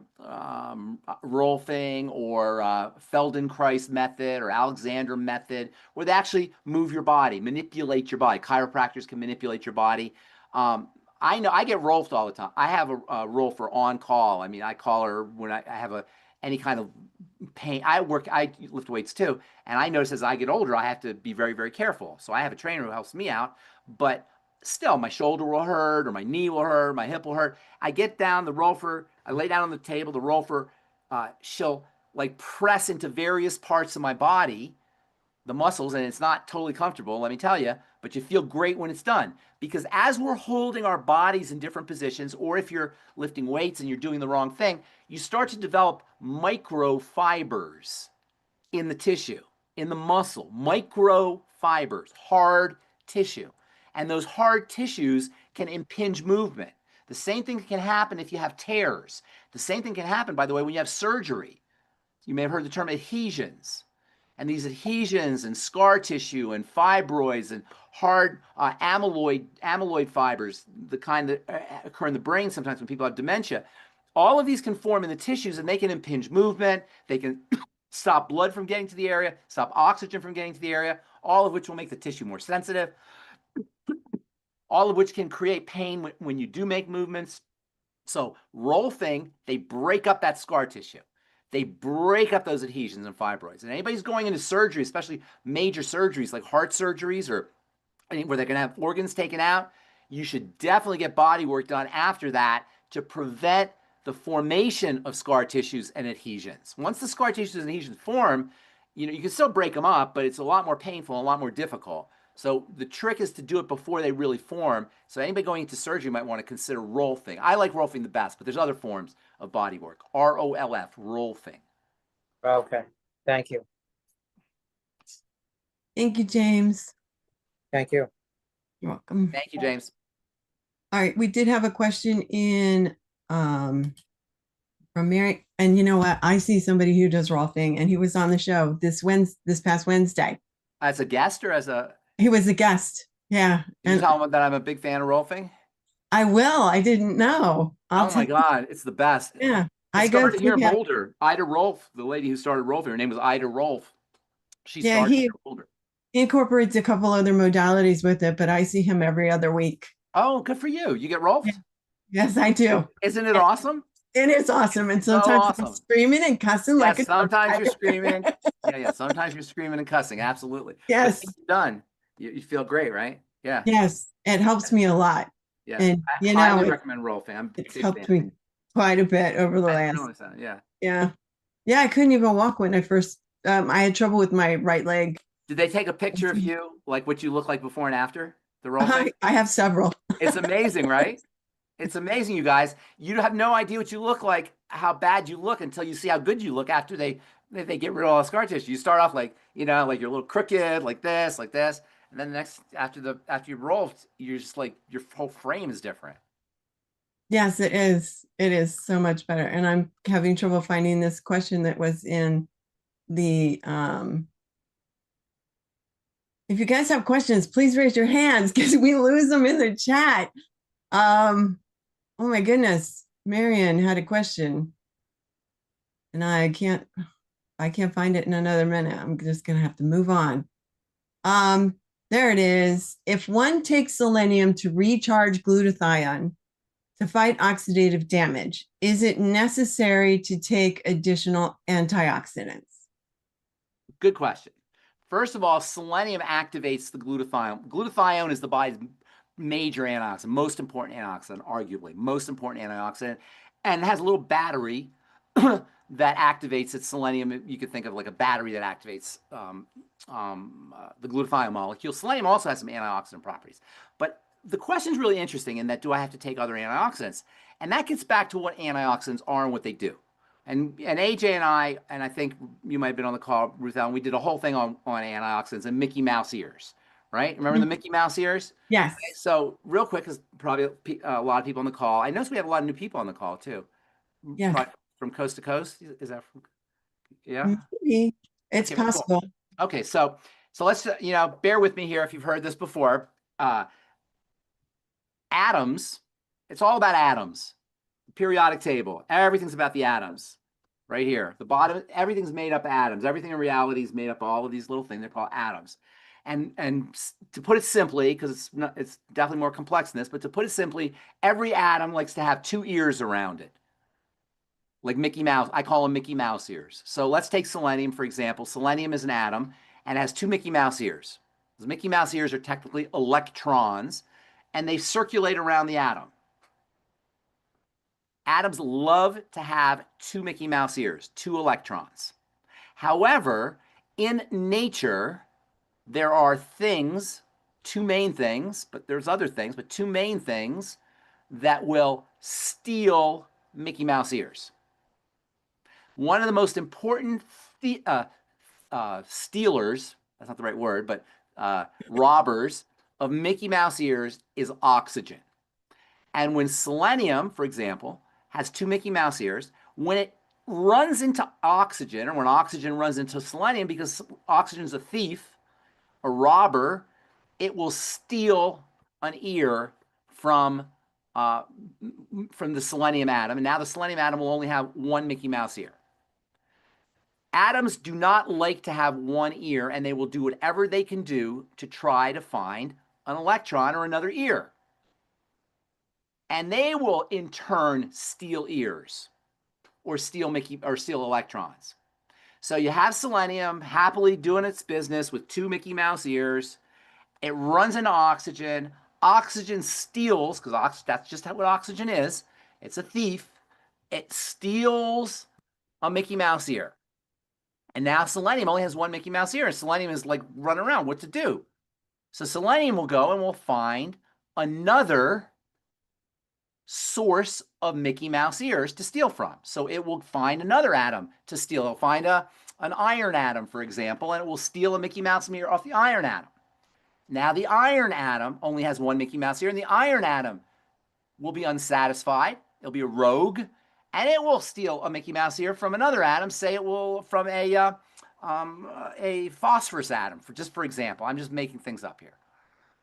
Rolfing or Feldenkrais method or Alexander method, where they actually move your body, manipulate your body. Chiropractors can manipulate your body. I know I get Rolfed all the time. I have a Rolfer on call. I mean, I call her when I have any kind of pain. I lift weights too, and I notice as I get older, I have to be very, very careful. So I have a trainer who helps me out, but still my shoulder will hurt or my knee will hurt, my hip will hurt. I get down the Rolfer, I lay down on the table, the Rolfer, she'll like press into various parts of my body, the muscles, and it's not totally comfortable, let me tell you, but you feel great when it's done. Because as we're holding our bodies in different positions, or if you're lifting weights and you're doing the wrong thing, you start to develop microfibers in the tissue, in the muscle, microfibers, hard tissue. And those hard tissues can impinge movement. The same thing can happen if you have tears. The same thing can happen, by the way, when you have surgery. You may have heard the term adhesions. And these adhesions and scar tissue and fibroids and hard amyloid fibers, the kind that occur in the brain sometimes when people have dementia, all of these can form in the tissues and they can impinge movement. They can stop blood from getting to the area, stop oxygen from getting to the area, all of which will make the tissue more sensitive, all of which can create pain when you do make movements. So rolfing, they break up that scar tissue. They break up those adhesions and fibroids. And anybody's going into surgery, especially major surgeries like heart surgeries or where they're going to have organs taken out, you should definitely get body work done after that to prevent the formation of scar tissues and adhesions. Once the scar tissues and adhesions form, you can still break them up, but it's a lot more painful and a lot more difficult. So the trick is to do it before they really form. So anybody going into surgery might want to consider rolfing. I like rolfing the best, but there's other forms of body work. ROLF, rolfing. Okay. Thank you. Thank you, James. Thank you. You're welcome. Thank you, James. All right, we did have a question in from Mary, and you know what? I see somebody who does rolfing, and he was on the show this past Wednesday. As a guest or as a? He was a guest. Yeah. Did you tell him that I'm a big fan of rolfing? I will. I didn't know. Oh my God, it's the best. Yeah. I started here in Boulder. Ida Rolf, the lady who started rolfing, her name was Ida Rolf. She started here in Boulder. He incorporates a couple other modalities with it, but I see him every other week. Oh, good for you. You get rolfed? Yes, I do. Isn't it awesome? It is awesome. And sometimes I'm screaming and cussing like sometimes you're screaming. Yeah. Sometimes you're screaming and cussing. Absolutely. Yes. Done. You feel great, right? Yeah. Yes. It helps me a lot. Yeah. And I highly recommend rolfing. It's helped me quite a bit over the last. Yeah. Yeah. Yeah. I couldn't even walk when I first, I had trouble with my right leg. Did they take a picture of you, like what you look like before and after the rolfing? I have several. It's amazing, right? It's amazing, you guys. You have no idea what you look like, how bad you look until you see how good you look after they get rid of all the scar tissue. You start off like, like you're a little crooked, like this, and then after you've rolled, you're just like your whole frame is different. Yes, it is. It is so much better. And I'm having trouble finding this question that was in the if you guys have questions, please raise your hands because we lose them in the chat. Oh my goodness, Marion had a question, and I can't find it in another minute. I'm just gonna have to move on. There it is. If one takes selenium to recharge glutathione to fight oxidative damage, is it necessary to take additional antioxidants? Good question. First of all, selenium activates the glutathione. Glutathione is the body's major antioxidant, most important antioxidant, arguably most important antioxidant, and has a little battery that activates its selenium. You could think of like a battery that activates the glutathione molecule. Selenium also has some antioxidant properties. But the question is really interesting in that, do I have to take other antioxidants? And that gets back to what antioxidants are and what they do. And AJ and I think you might have been on the call, Ruth Ellen, we did a whole thing on antioxidants and Mickey Mouse ears, right? Remember the Mickey Mouse ears? Yes. Okay, so real quick, because probably a lot of people on the call. I noticed we have a lot of new people on the call too. Yeah. From coast to coast. Is that from? Yeah. Maybe. It's okay, possible. Cool. Okay, so let's bear with me here if you've heard this before. Atoms. It's all about atoms. Periodic table. Everything's about the atoms. Right here, the bottom. Everything's made up of atoms. Everything in reality is made up of all of these little things. They're called atoms. And to put it simply, because it's definitely more complex than this, but to put it simply, every atom likes to have two ears around it. Like Mickey Mouse, I call them Mickey Mouse ears. So let's take selenium, for example. Selenium is an atom and has two Mickey Mouse ears. The Mickey Mouse ears are technically electrons, and they circulate around the atom. Atoms love to have two Mickey Mouse ears, two electrons. However, in nature, there are things, two main things, but there's other things, but two main things that will steal Mickey Mouse ears. One of the most important stealers, that's not the right word, but robbers of Mickey Mouse ears is oxygen. And when selenium, for example, has 2 Mickey Mouse ears, when it runs into oxygen, or when oxygen runs into selenium, because oxygen is a thief, a robber, it will steal an ear from the selenium atom. And now the selenium atom will only have 1 Mickey Mouse ear. Atoms do not like to have 1 ear, and they will do whatever they can do to try to find an electron or another ear. And they will in turn steal ears or steal electrons. So you have selenium happily doing its business with 2 Mickey Mouse ears. It runs into oxygen. Oxygen steals, because that's just what oxygen is. It's a thief. It steals a Mickey Mouse ear. And now selenium only has 1 Mickey Mouse ear, and selenium is like running around what to do. So selenium will go and will find another source of Mickey Mouse ears to steal from. So it will find another atom to steal. It'll find an iron atom, for example, and it will steal a Mickey Mouse ear off the iron atom. Now the iron atom only has 1 Mickey Mouse ear, and the iron atom will be unsatisfied. It'll be a rogue, and it will steal a Mickey Mouse ear from another atom. Say it will from a phosphorus atom, for example. I'm just making things up here.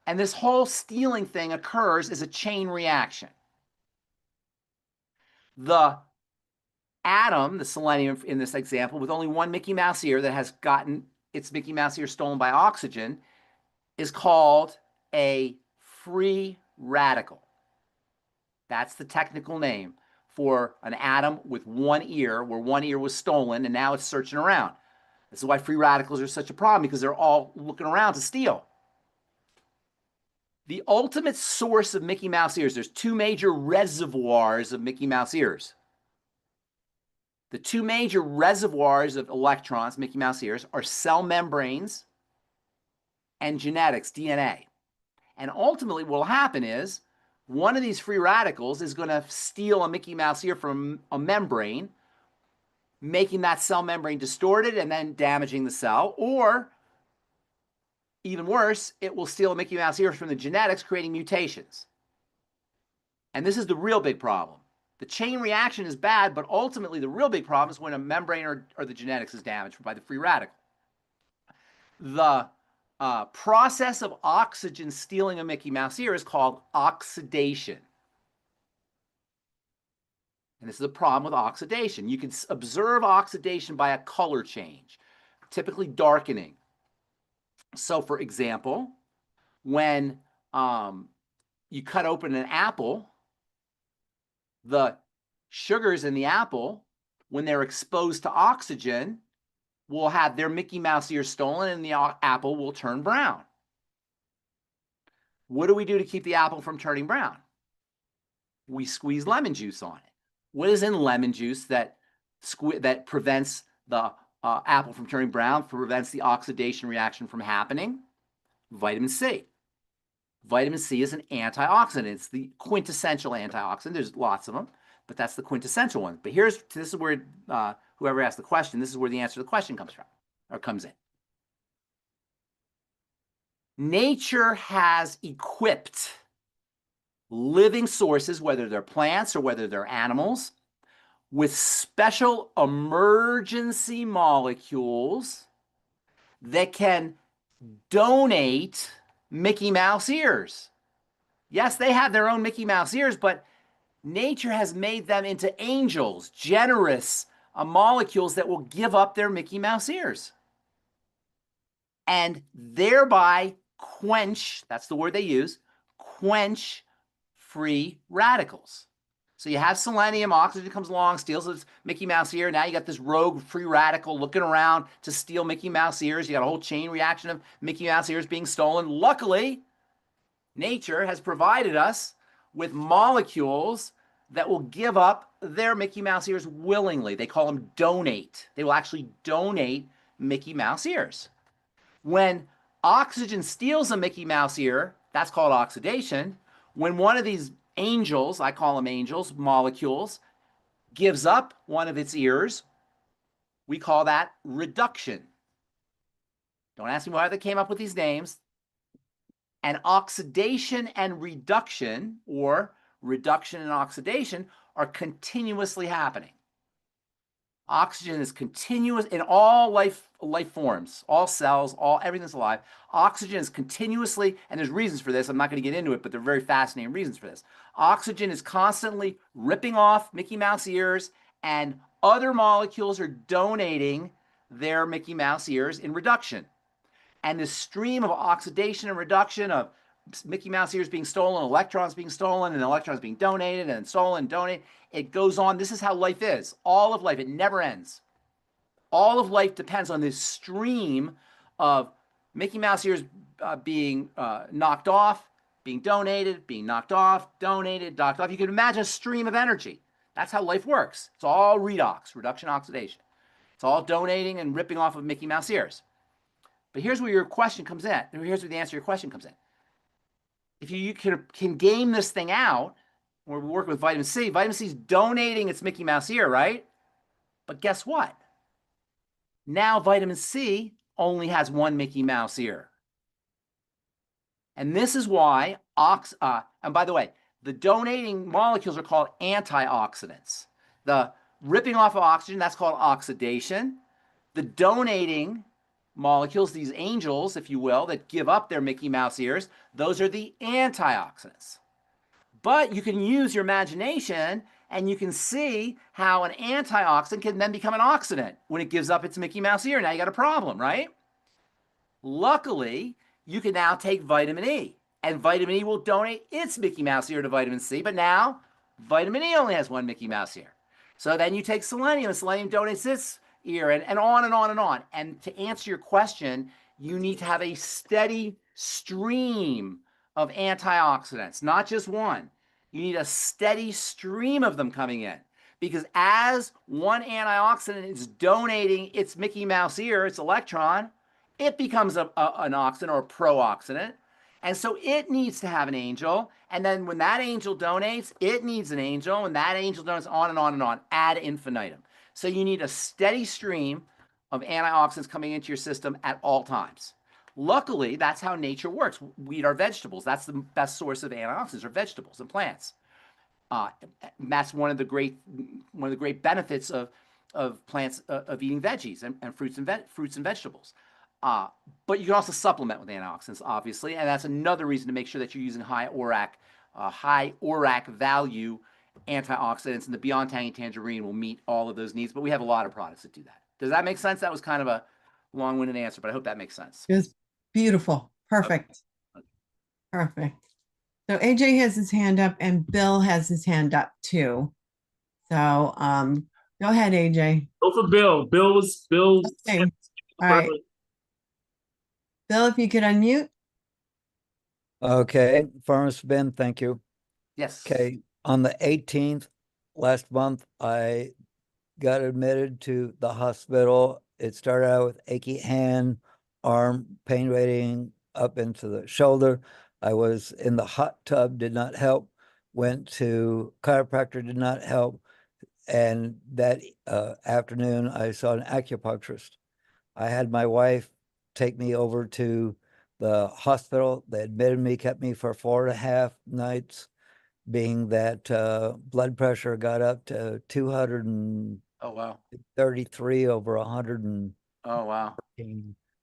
And this whole stealing thing occurs as a chain reaction. The atom, the selenium in this example, with only 1 Mickey Mouse ear that has gotten its Mickey Mouse ear stolen by oxygen, is called a free radical. That's the technical name for an atom with 1 ear, where 1 ear was stolen and now it's searching around. This is why free radicals are such a problem, because they're all looking around to steal. The ultimate source of Mickey Mouse ears, there's 2 major reservoirs of Mickey Mouse ears. The 2 major reservoirs of electrons, Mickey Mouse ears, are cell membranes and genetics, DNA. And ultimately what will happen is one of these free radicals is going to steal a Mickey Mouse ear from a membrane, making that cell membrane distorted and then damaging the cell. Or even worse, it will steal a Mickey Mouse ear from the genetics, creating mutations. And this is the real big problem. The chain reaction is bad, but ultimately the real big problem is when a membrane or the genetics is damaged by the free radical. The process of oxygen stealing a Mickey Mouse ear is called oxidation. And this is a problem with oxidation. You can observe oxidation by a color change, typically darkening. So, for example, when you cut open an apple, the sugars in the apple, when they're exposed to oxygen, will have their Mickey Mouse ear stolen, and the apple will turn brown. What do we do to keep the apple from turning brown? We squeeze lemon juice on it. What is in lemon juice that prevents the apple from turning brown, prevents the oxidation reaction from happening? Vitamin C. Vitamin C is an antioxidant. It's the quintessential antioxidant. There's lots of them, but that's the quintessential one. But this is where whoever asked the question, this is where the answer to the question comes from, or comes in. Nature has equipped living sources, whether they're plants or whether they're animals, with special emergency molecules that can donate Mickey Mouse ears. Yes, they have their own Mickey Mouse ears, but nature has made them into angels, generous molecules that will give up their Mickey Mouse ears and thereby quench, that's the word they use, quench free radicals. So you have selenium, oxygen comes along, steals its Mickey Mouse ear. Now you got this rogue free radical looking around to steal Mickey Mouse ears. You got a whole chain reaction of Mickey Mouse ears being stolen. Luckily, nature has provided us with molecules that will give up their Mickey Mouse ears willingly. They call them donate. They will actually donate Mickey Mouse ears. When oxygen steals a Mickey Mouse ear, that's called oxidation. When one of these angels, I call them angels, molecules, gives up one of its ears, we call that reduction. Don't ask me why they came up with these names. And oxidation and reduction, or reduction and oxidation, are continuously happening. Oxygen is continuous in all life forms, all cells, everything's alive. Oxygen is continuously, and there's reasons for this. I'm not going to get into it, but they're very fascinating reasons for this. Oxygen is constantly ripping off Mickey Mouse ears, and other molecules are donating their Mickey Mouse ears in reduction. And this stream of oxidation and reduction of Mickey Mouse ears being stolen, electrons being stolen, and electrons being donated and stolen and donated. It goes on. This is how life is. All of life. It never ends. All of life depends on this stream of Mickey Mouse ears being knocked off, being donated, being knocked off, donated, knocked off. You can imagine a stream of energy. That's how life works. It's all redox, reduction, oxidation. It's all donating and ripping off of Mickey Mouse ears. But here's where your question comes in. Here's where the answer to your question comes in. If you can game this thing out, we're working with vitamin C. Vitamin C is donating its Mickey Mouse ear, right? But guess what? Now vitamin C only has one Mickey Mouse ear. And this is why, and by the way, the donating molecules are called antioxidants. The ripping off of oxygen, that's called oxidation. The donating molecules, these angels, if you will, that give up their Mickey Mouse ears, those are the antioxidants. But you can use your imagination and you can see how an antioxidant can then become an oxidant when it gives up its Mickey Mouse ear. Now you got a problem, right? Luckily, you can now take vitamin E, and vitamin E will donate its Mickey Mouse ear to vitamin C, but now vitamin E only has one Mickey Mouse ear. So then you take selenium, and selenium donates its ear, and on and on and on. And to answer your question, you need to have a steady stream of antioxidants, not just one. You need a steady stream of them coming in, because as one antioxidant is donating its Mickey Mouse ear, its electron, it becomes an oxidant or a pro-oxidant. And so it needs to have an angel. And then when that angel donates, it needs an angel. And that angel donates, on and on and on, ad infinitum. So you need a steady stream of antioxidants coming into your system at all times. Luckily, that's how nature works. We eat our vegetables. That's the best source of antioxidants, are vegetables and plants. That's one of the great benefits of plants, of eating veggies and fruits and vegetables. But you can also supplement with antioxidants, obviously, and that's another reason to make sure that you're using high ORAC value antioxidants, and the Beyond Tangy Tangerine will meet all of those needs. But we have a lot of products that do that. Does that make sense? That was kind of a long-winded answer, but I hope that makes sense. It was beautiful. Perfect. Okay. Perfect. So AJ has his hand up and Bill has his hand up too. So go ahead, AJ. Go for Bill. Bill. Okay. All right. Bill, if you could unmute. Okay, Pharmacist Ben, thank you. Yes. Okay, on the 18th last month, I got admitted to the hospital. It started out with achy hand, arm, pain radiating up into the shoulder. I was in the hot tub, did not help. Went to chiropractor, did not help. And that afternoon, I saw an acupuncturist. I had my wife take me over to the hospital. They admitted me, kept me for 4.5 nights, being that blood pressure got up to 233 Oh, wow. over 100. Oh, wow.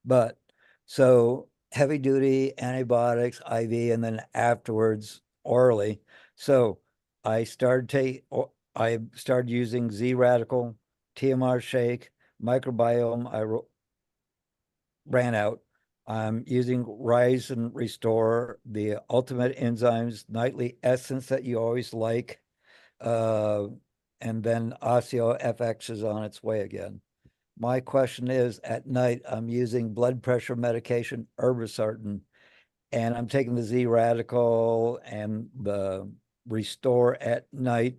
But so heavy duty antibiotics, IV, and then afterwards orally. So I started using Z Radical, TMR Shake, microbiome. I ran out. I'm using Rise and Restore, the Ultimate Enzymes Nightly Essence that you always like. And then Osteo FX is on its way again. My question is, at night, I'm using blood pressure medication, Irbesartan, and I'm taking the Z Radical and the Restore at night,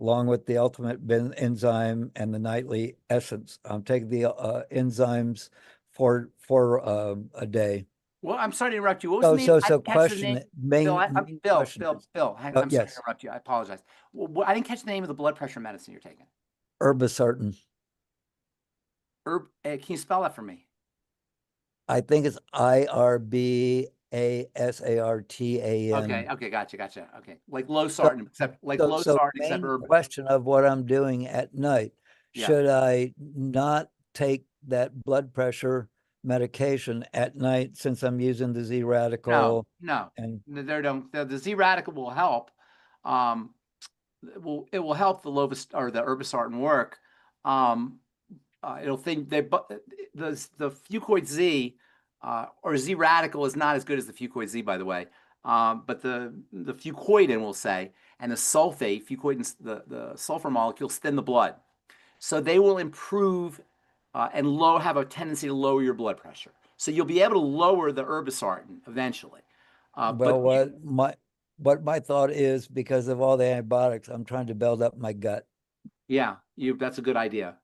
along with the Ultimate Enzyme and the Nightly Essence. I'm taking the enzymes for a day. Well, I'm sorry to interrupt you. What was the name? So I didn't catch the question, name. main Bill, question is I'm sorry to yes, interrupt you. I apologize. Well, I didn't catch the name of the blood pressure medicine you're taking. Irbesartan. Can you spell that for me? I think it's IRB SARTAN. Okay, gotcha. Okay, like low sartan, except like low So sartan, the except main herb. question of what I'm doing at night, Yeah. should I not take that blood pressure medication at night since I'm using the Z radical? No, And they don't. The Z radical will help. It will help the Lovis or the irbesartan work. It'll think they the Fucoid Z or Z radical is not as good as the Fucoid Z, by the way. But the fucoidin, we'll say, and the sulfate, fucoidin, the sulfur molecules thin the blood, so they will improve and have a tendency to lower your blood pressure. So you'll be able to lower the irbesartan eventually. well, what my thought is, because of all the antibiotics, I'm trying to build up my gut. Yeah, that's a good idea.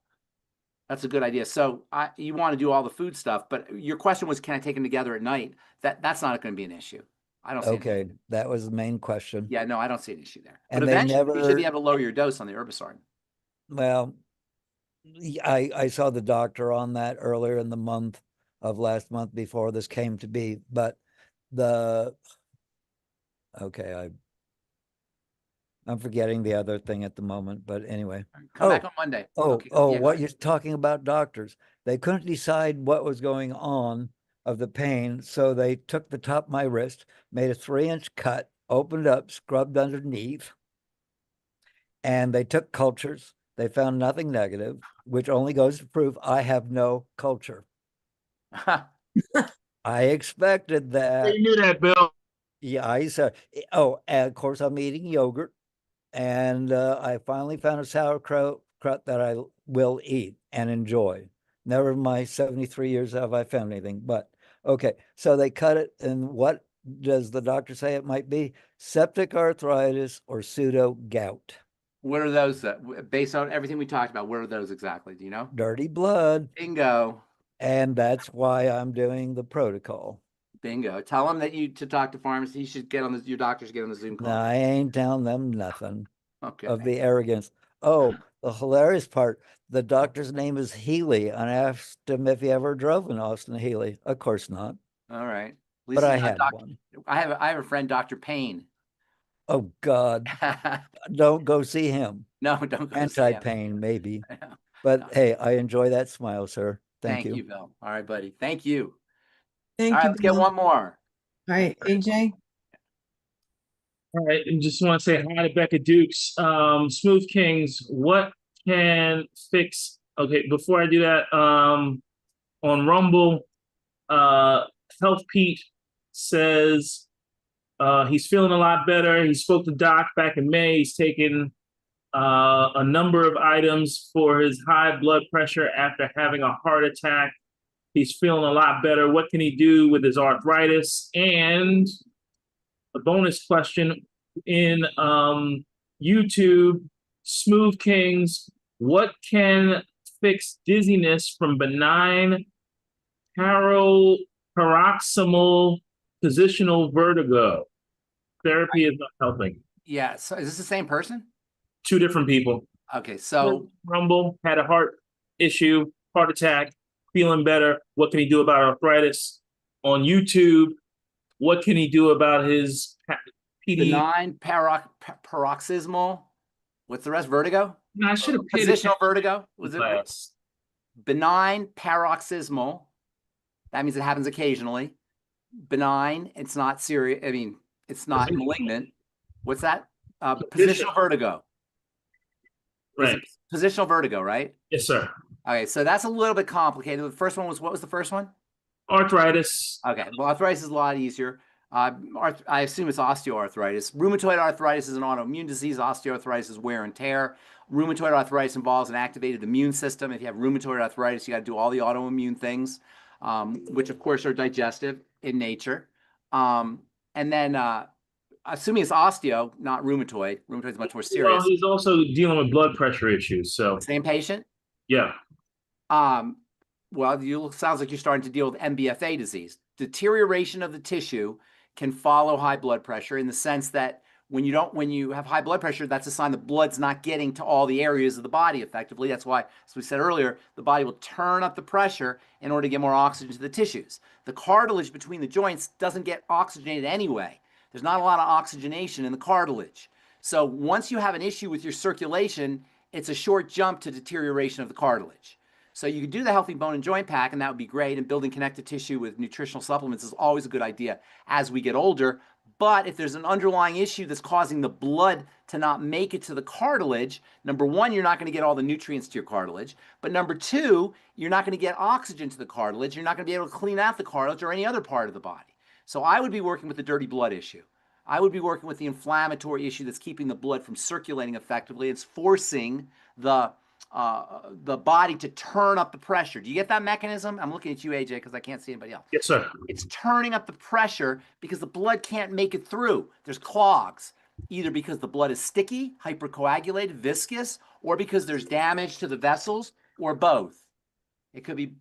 That's a good idea. So you want to do all the food stuff, but your question was, can I take them together at night? That's not going to be an issue. I don't see an issue. Okay, that was the main question. Yeah, no, I don't see an issue there. But And they eventually, you should be never, able to lower your dose on the irbesartan. well, I saw the doctor on that earlier in the month of last month before this came to be, but okay, I'm forgetting the other thing at the moment, but anyway. Come back on Monday. Okay. Yeah, go What ahead. you're talking about doctors. They couldn't decide what was going on of the pain, so they took the top of my wrist, made a 3-inch cut, opened up, scrubbed underneath, and they took cultures. They found nothing negative, which only goes to prove I have no culture. I expected that. You knew that, Bill. Yeah, I said, and of course I'm eating yogurt, and I finally found a sauerkraut that I will eat and enjoy. Never in my 73 years have I found anything, but okay. So they cut it, and what does the doctor say it might be? Septic arthritis or pseudo gout. What are those? Based on everything we talked about, what are those exactly? Do you know? Dirty blood. Bingo. And that's why I'm doing the protocol. Bingo. Tell them that to talk to pharmacists. He should get on your doctor should get on the Zoom call. No, I ain't telling them nothing. Okay. Of the arrogance. Oh, the hilarious part, the doctor's name is Healy. And I asked him if he ever drove in Austin Healy. Of course not. All right. At But least I he's not had one. I have a friend, Dr. Payne. Oh God. Don't go see him. No, don't go see him. Anti-pain, maybe. But hey, I enjoy that smile, sir. Thank you. Bill. All right, buddy. Thank you. Thank All right, you, let's get Bill. one more. All right, AJ. All right, and just want to say hi to Becca Dukes. Smooth Kings, what can fix? Okay, before I do that, on Rumble, Health Pete says he's feeling a lot better. He spoke to Doc back in May. He's taken a number of items for his high blood pressure after having a heart attack. He's feeling a lot better. What can he do with his arthritis? And a bonus question in YouTube, Smooth Kings, what can fix dizziness from benign paroxysmal positional vertigo? Therapy is not helping. Yeah. So is this the same person? Two different people. Okay. So Rumble had a heart issue, heart attack, feeling better. What can he do about arthritis? On YouTube, what can he do about his PD? benign paroxysmal. What's the rest? Vertigo? No, I should have paid Positional vertigo? Was it class. benign paroxysmal? That means it happens occasionally. Benign. It's not serious. I mean, it's not malignant. What's that? Positional vertigo. Right. Positional vertigo, right? Yes, sir. Okay, so that's a little bit complicated. The first one was, what was the first one? Arthritis. Okay, well, arthritis is a lot easier. I assume it's osteoarthritis. Rheumatoid arthritis is an autoimmune disease. Osteoarthritis is wear and tear. Rheumatoid arthritis involves an activated immune system. If you have rheumatoid arthritis, you got to do all the autoimmune things, which of course are digestive in nature. And then, assuming it's osteo, not rheumatoid. Rheumatoid is much more serious. Well, he's also dealing with blood pressure issues. So Same patient? yeah. Well, sounds like you're starting to deal with MBFA disease. Deterioration of the tissue can follow high blood pressure in the sense that When you have high blood pressure, that's a sign the blood's not getting to all the areas of the body effectively. That's why, as we said earlier, the body will turn up the pressure in order to get more oxygen to the tissues. The cartilage between the joints doesn't get oxygenated anyway. There's not a lot of oxygenation in the cartilage. So once you have an issue with your circulation, it's a short jump to deterioration of the cartilage. So you could do the healthy bone and joint pack, and that would be great. And building connective tissue with nutritional supplements is always a good idea as we get older. But if there's an underlying issue that's causing the blood to not make it to the cartilage, number one, you're not going to get all the nutrients to your cartilage. But number two, you're not going to get oxygen to the cartilage. You're not going to be able to clean out the cartilage or any other part of the body. So I would be working with the dirty blood issue. I would be working with the inflammatory issue that's keeping the blood from circulating effectively. It's forcing the body to turn up the pressure. Do you get that mechanism? I'm looking at you, AJ, because I can't see anybody else. Yes, sir. It's turning up the pressure because the blood can't make it through. There's clogs, either because the blood is sticky, hypercoagulated, viscous, or because there's damage to the vessels, or both. It could be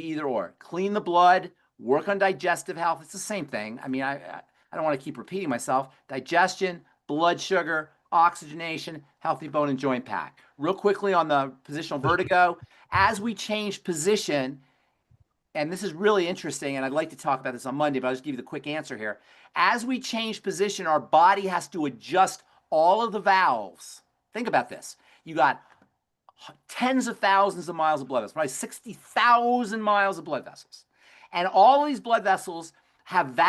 either or. Clean the blood, work on digestive health. It's the same thing. I mean, I don't want to keep repeating myself. Digestion, blood sugar, oxygenation, healthy bone and joint pack. Real quickly on the positional vertigo, as we change position, and this is really interesting, and I'd like to talk about this on Monday, but I'll just give you the quick answer here. As we change position, our body has to adjust all of the valves. Think about this. You got tens of thousands of miles of blood vessels, probably 60,000 miles of blood vessels. And all of these blood vessels have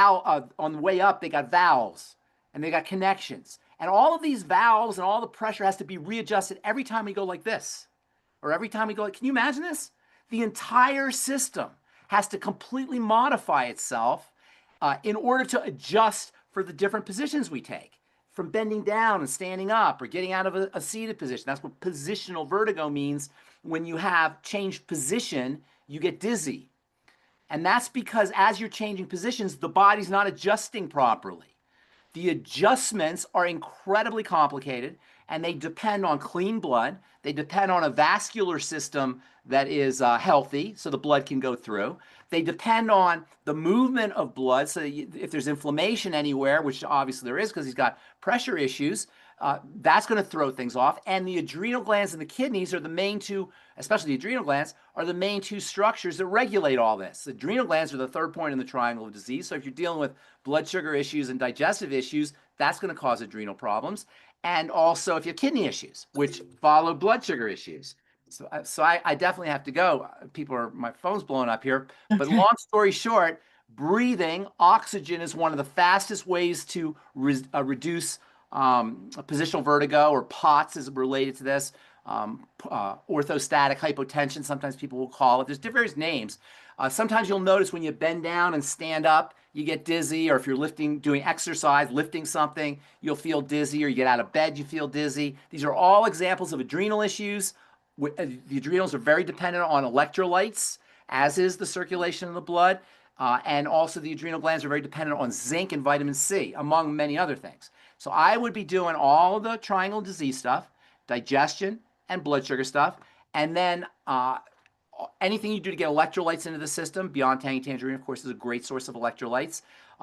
on the way up, they got valves and they got connections. And all of these valves and all the pressure has to be readjusted every time we go like this, or every time we go like, can you imagine this? The entire system has to completely modify itself in order to adjust for the different positions we take, from bending down and standing up or getting out of a seated position. That's what positional vertigo means. When you have changed position, you get dizzy. And that's because as you're changing positions, the body's not adjusting properly. The adjustments are incredibly complicated, and they depend on clean blood. They depend on a vascular system that is healthy, so the blood can go through. They depend on the movement of blood, so if there's inflammation anywhere, which obviously there is because he's got pressure issues, that's going to throw things off. And the adrenal glands and the kidneys are the main two, especially the adrenal glands, are the main two structures that regulate all this. The adrenal glands are the third point in the triangle of disease. So if you're dealing with blood sugar issues and digestive issues, that's going to cause adrenal problems. And also if you have kidney issues, which follow blood sugar issues. So I definitely have to go. My phone's blowing up here. But long story short, breathing, oxygen is one of the fastest ways to reduce positional vertigo, or POTS is related to this. Orthostatic hypotension, sometimes people will call it. There's various names. Sometimes you'll notice when you bend down and stand up, you get dizzy, or if you're doing exercise, lifting something, you'll feel dizzy, or you get out of bed, you feel dizzy. These are all examples of adrenal issues. The adrenals are very dependent on electrolytes, as is the circulation of the blood. And also the adrenal glands are very dependent on zinc and vitamin C, among many other things. So I would be doing all the triangle disease stuff, digestion and blood sugar stuff, and then anything you do to get electrolytes into the system. Beyond Tangy Tangerine, of course, is a great source of electrolytes.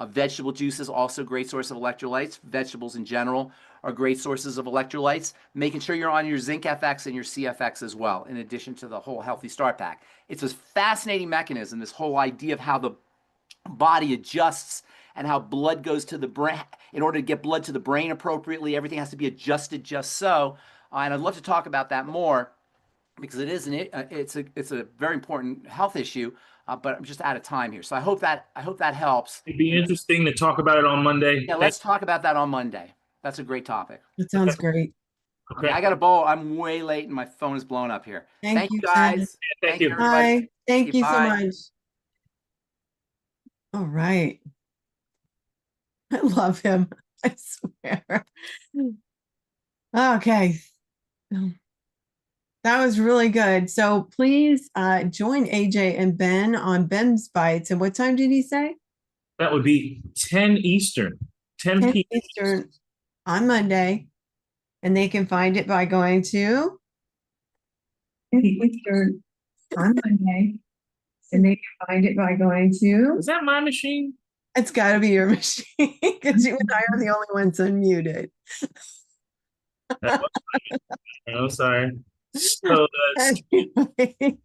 Vegetable juice is also a great source of electrolytes. Vegetables in general are great sources of electrolytes. Making sure you're on your Zinc FX and your CFX as well, in addition to the whole Healthy Start Pack. It's a fascinating mechanism, this whole idea of how the body adjusts and how blood goes to the brain. In order to get blood to the brain appropriately, everything has to be adjusted just so. And I'd love to talk about that more, because it's a very important health issue, but I'm just out of time here. So I hope that helps. It'd be interesting to talk about it on Monday. Yeah, let's talk about that on Monday. That's a great topic. That sounds great. Okay. I got to bowl. I'm way late and my phone is blowing up here. Thank you guys. Thank you. Everybody. Bye. Thank you so Bye. much. All right. I love him. I swear. Okay. That was really good. So please join AJ and Ben on Ben's Bites. And what time did he say? That would be 10 Eastern, 10 10 p.m. Eastern on Monday. And they can find it by going to 10 Eastern on Monday. And they can find it by going to Is that my machine? It's got to be your machine because you and I are the only ones unmuted. I'm sorry. So, Anyway,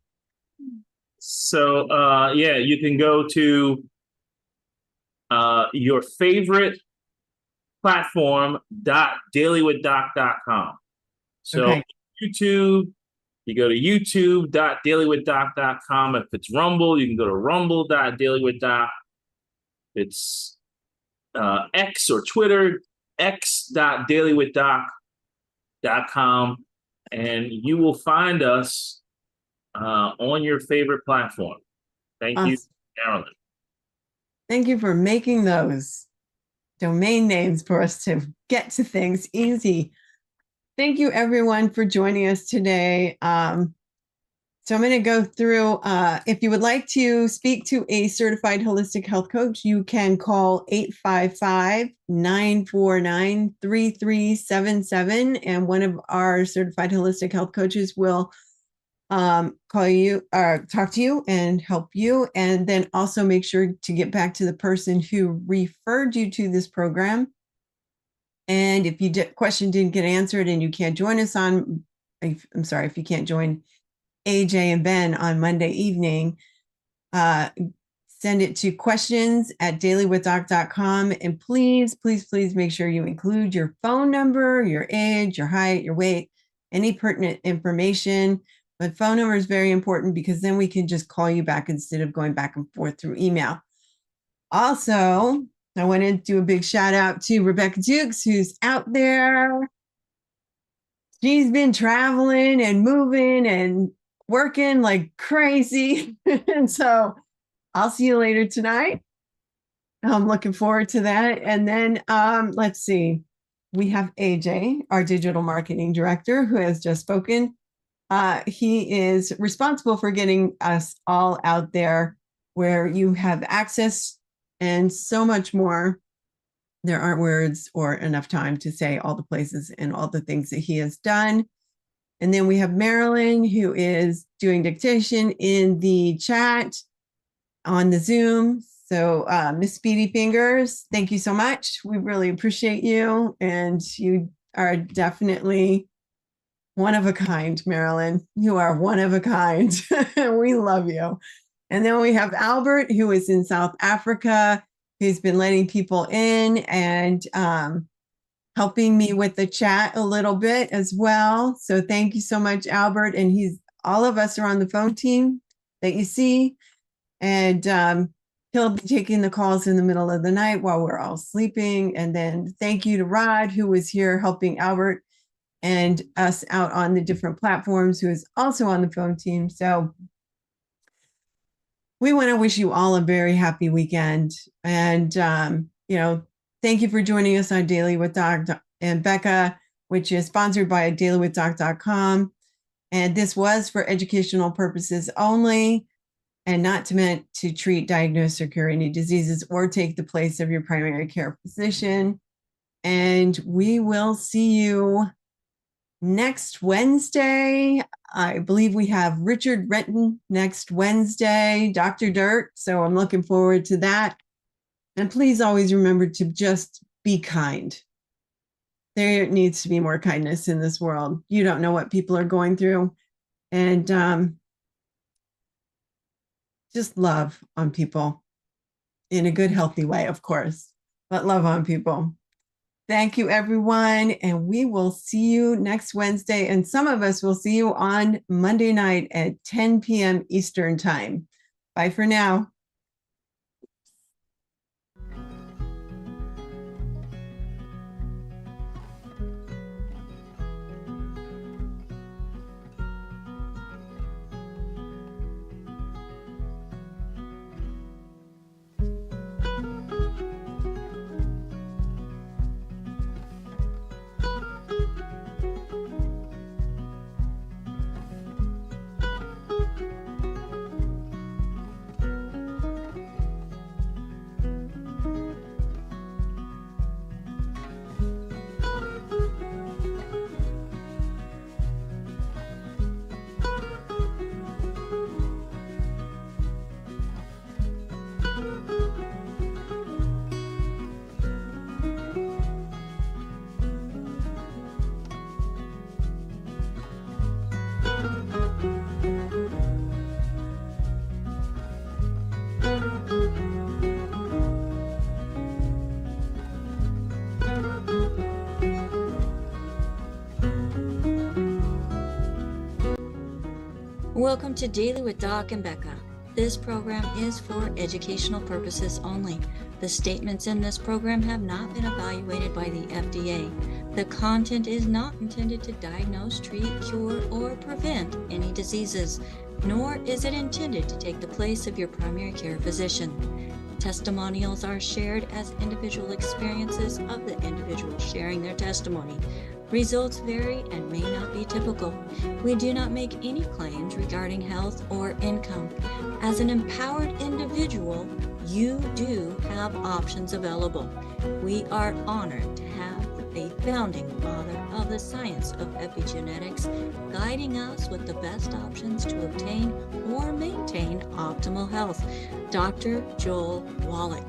yeah, you can go to your favorite platform .dailywithdoc.com. So okay. YouTube, you go to youtube.dailywithdoc.com. If it's Rumble, you can go to rumble.dailywithdoc. It's X or Twitter, x.dailywithdoc.com, and you will find us on your favorite platform. Thank you, Awesome. Carolyn. Thank you for making those domain names for us to get to things easy. Thank you, everyone, for joining us today. So I'm going to go through, if you would like to speak to a certified holistic health coach, you can call 855-949-3377. And one of our certified holistic health coaches will call you or talk to you and help you. And then also make sure to get back to the person who referred you to this program. And if your question didn't get answered and you can't join us on, I'm sorry, if you can't join AJ and Ben on Monday evening, send it to questions@dailywithdoc.com. And please, please, please make sure you include your phone number, your age, your height, your weight, any pertinent information. But phone number is very important because then we can just call you back instead of going back and forth through email. Also, I want to do a big shout out to Rebecca Dukes, who's out there. She's been traveling and moving and working like crazy. And so I'll see you later tonight. I'm looking forward to that. And then let's see. We have AJ, our digital marketing director, who has just spoken. He is responsible for getting us all out there where you have access and so much more. There aren't words or enough time to say all the places and all the things that he has done. And then we have Marilyn, who is doing dictation in the chat on the Zoom. So Miss Speedy Fingers, thank you so much. We really appreciate you. And you are definitely one of a kind, Marilyn. You are one of a kind. We love you. And then we have Albert, who is in South Africa, who's been letting people in and helping me with the chat a little bit as well. So thank you so much, Albert. And all of us are on the phone team that you see. And he'll be taking the calls in the middle of the night while we're all sleeping. And then thank you to Rod, who was here helping Albert and us out on the different platforms, who is also on the phone team. So we want to wish you all a very happy weekend. And, thank you for joining us on Daily with Doc and Becca, which is sponsored by dailywithdoc.com. And this was for educational purposes only and not meant to treat, diagnose, or cure any diseases or take the place of your primary care physician. And we will see you next Wednesday. I believe we have Richard Renton next Wednesday, Dr. Dirt. So I'm looking forward to that. And please always remember to just be kind. There needs to be more kindness in this world. You don't know what people are going through. And just love on people in a good, healthy way, of course, but love on people. Thank you, everyone. And we will see you next Wednesday. And some of us will see you on Monday night at 10 p.m. Eastern Time. Bye for now. Welcome to Daily with Doc and Becca. This program is for educational purposes only. The statements in this program have not been evaluated by the FDA. The content is not intended to diagnose, treat, cure, or prevent any diseases, nor is it intended to take the place of your primary care physician. Testimonials are shared as individual experiences of the individual sharing their testimony. Results vary and may not be typical. We do not make any claims regarding health or income. As an empowered individual, you do have options available. We are honored to have a founding father of the science of epigenetics guiding us with the best options to obtain or maintain optimal health, Dr. Joel Wallach.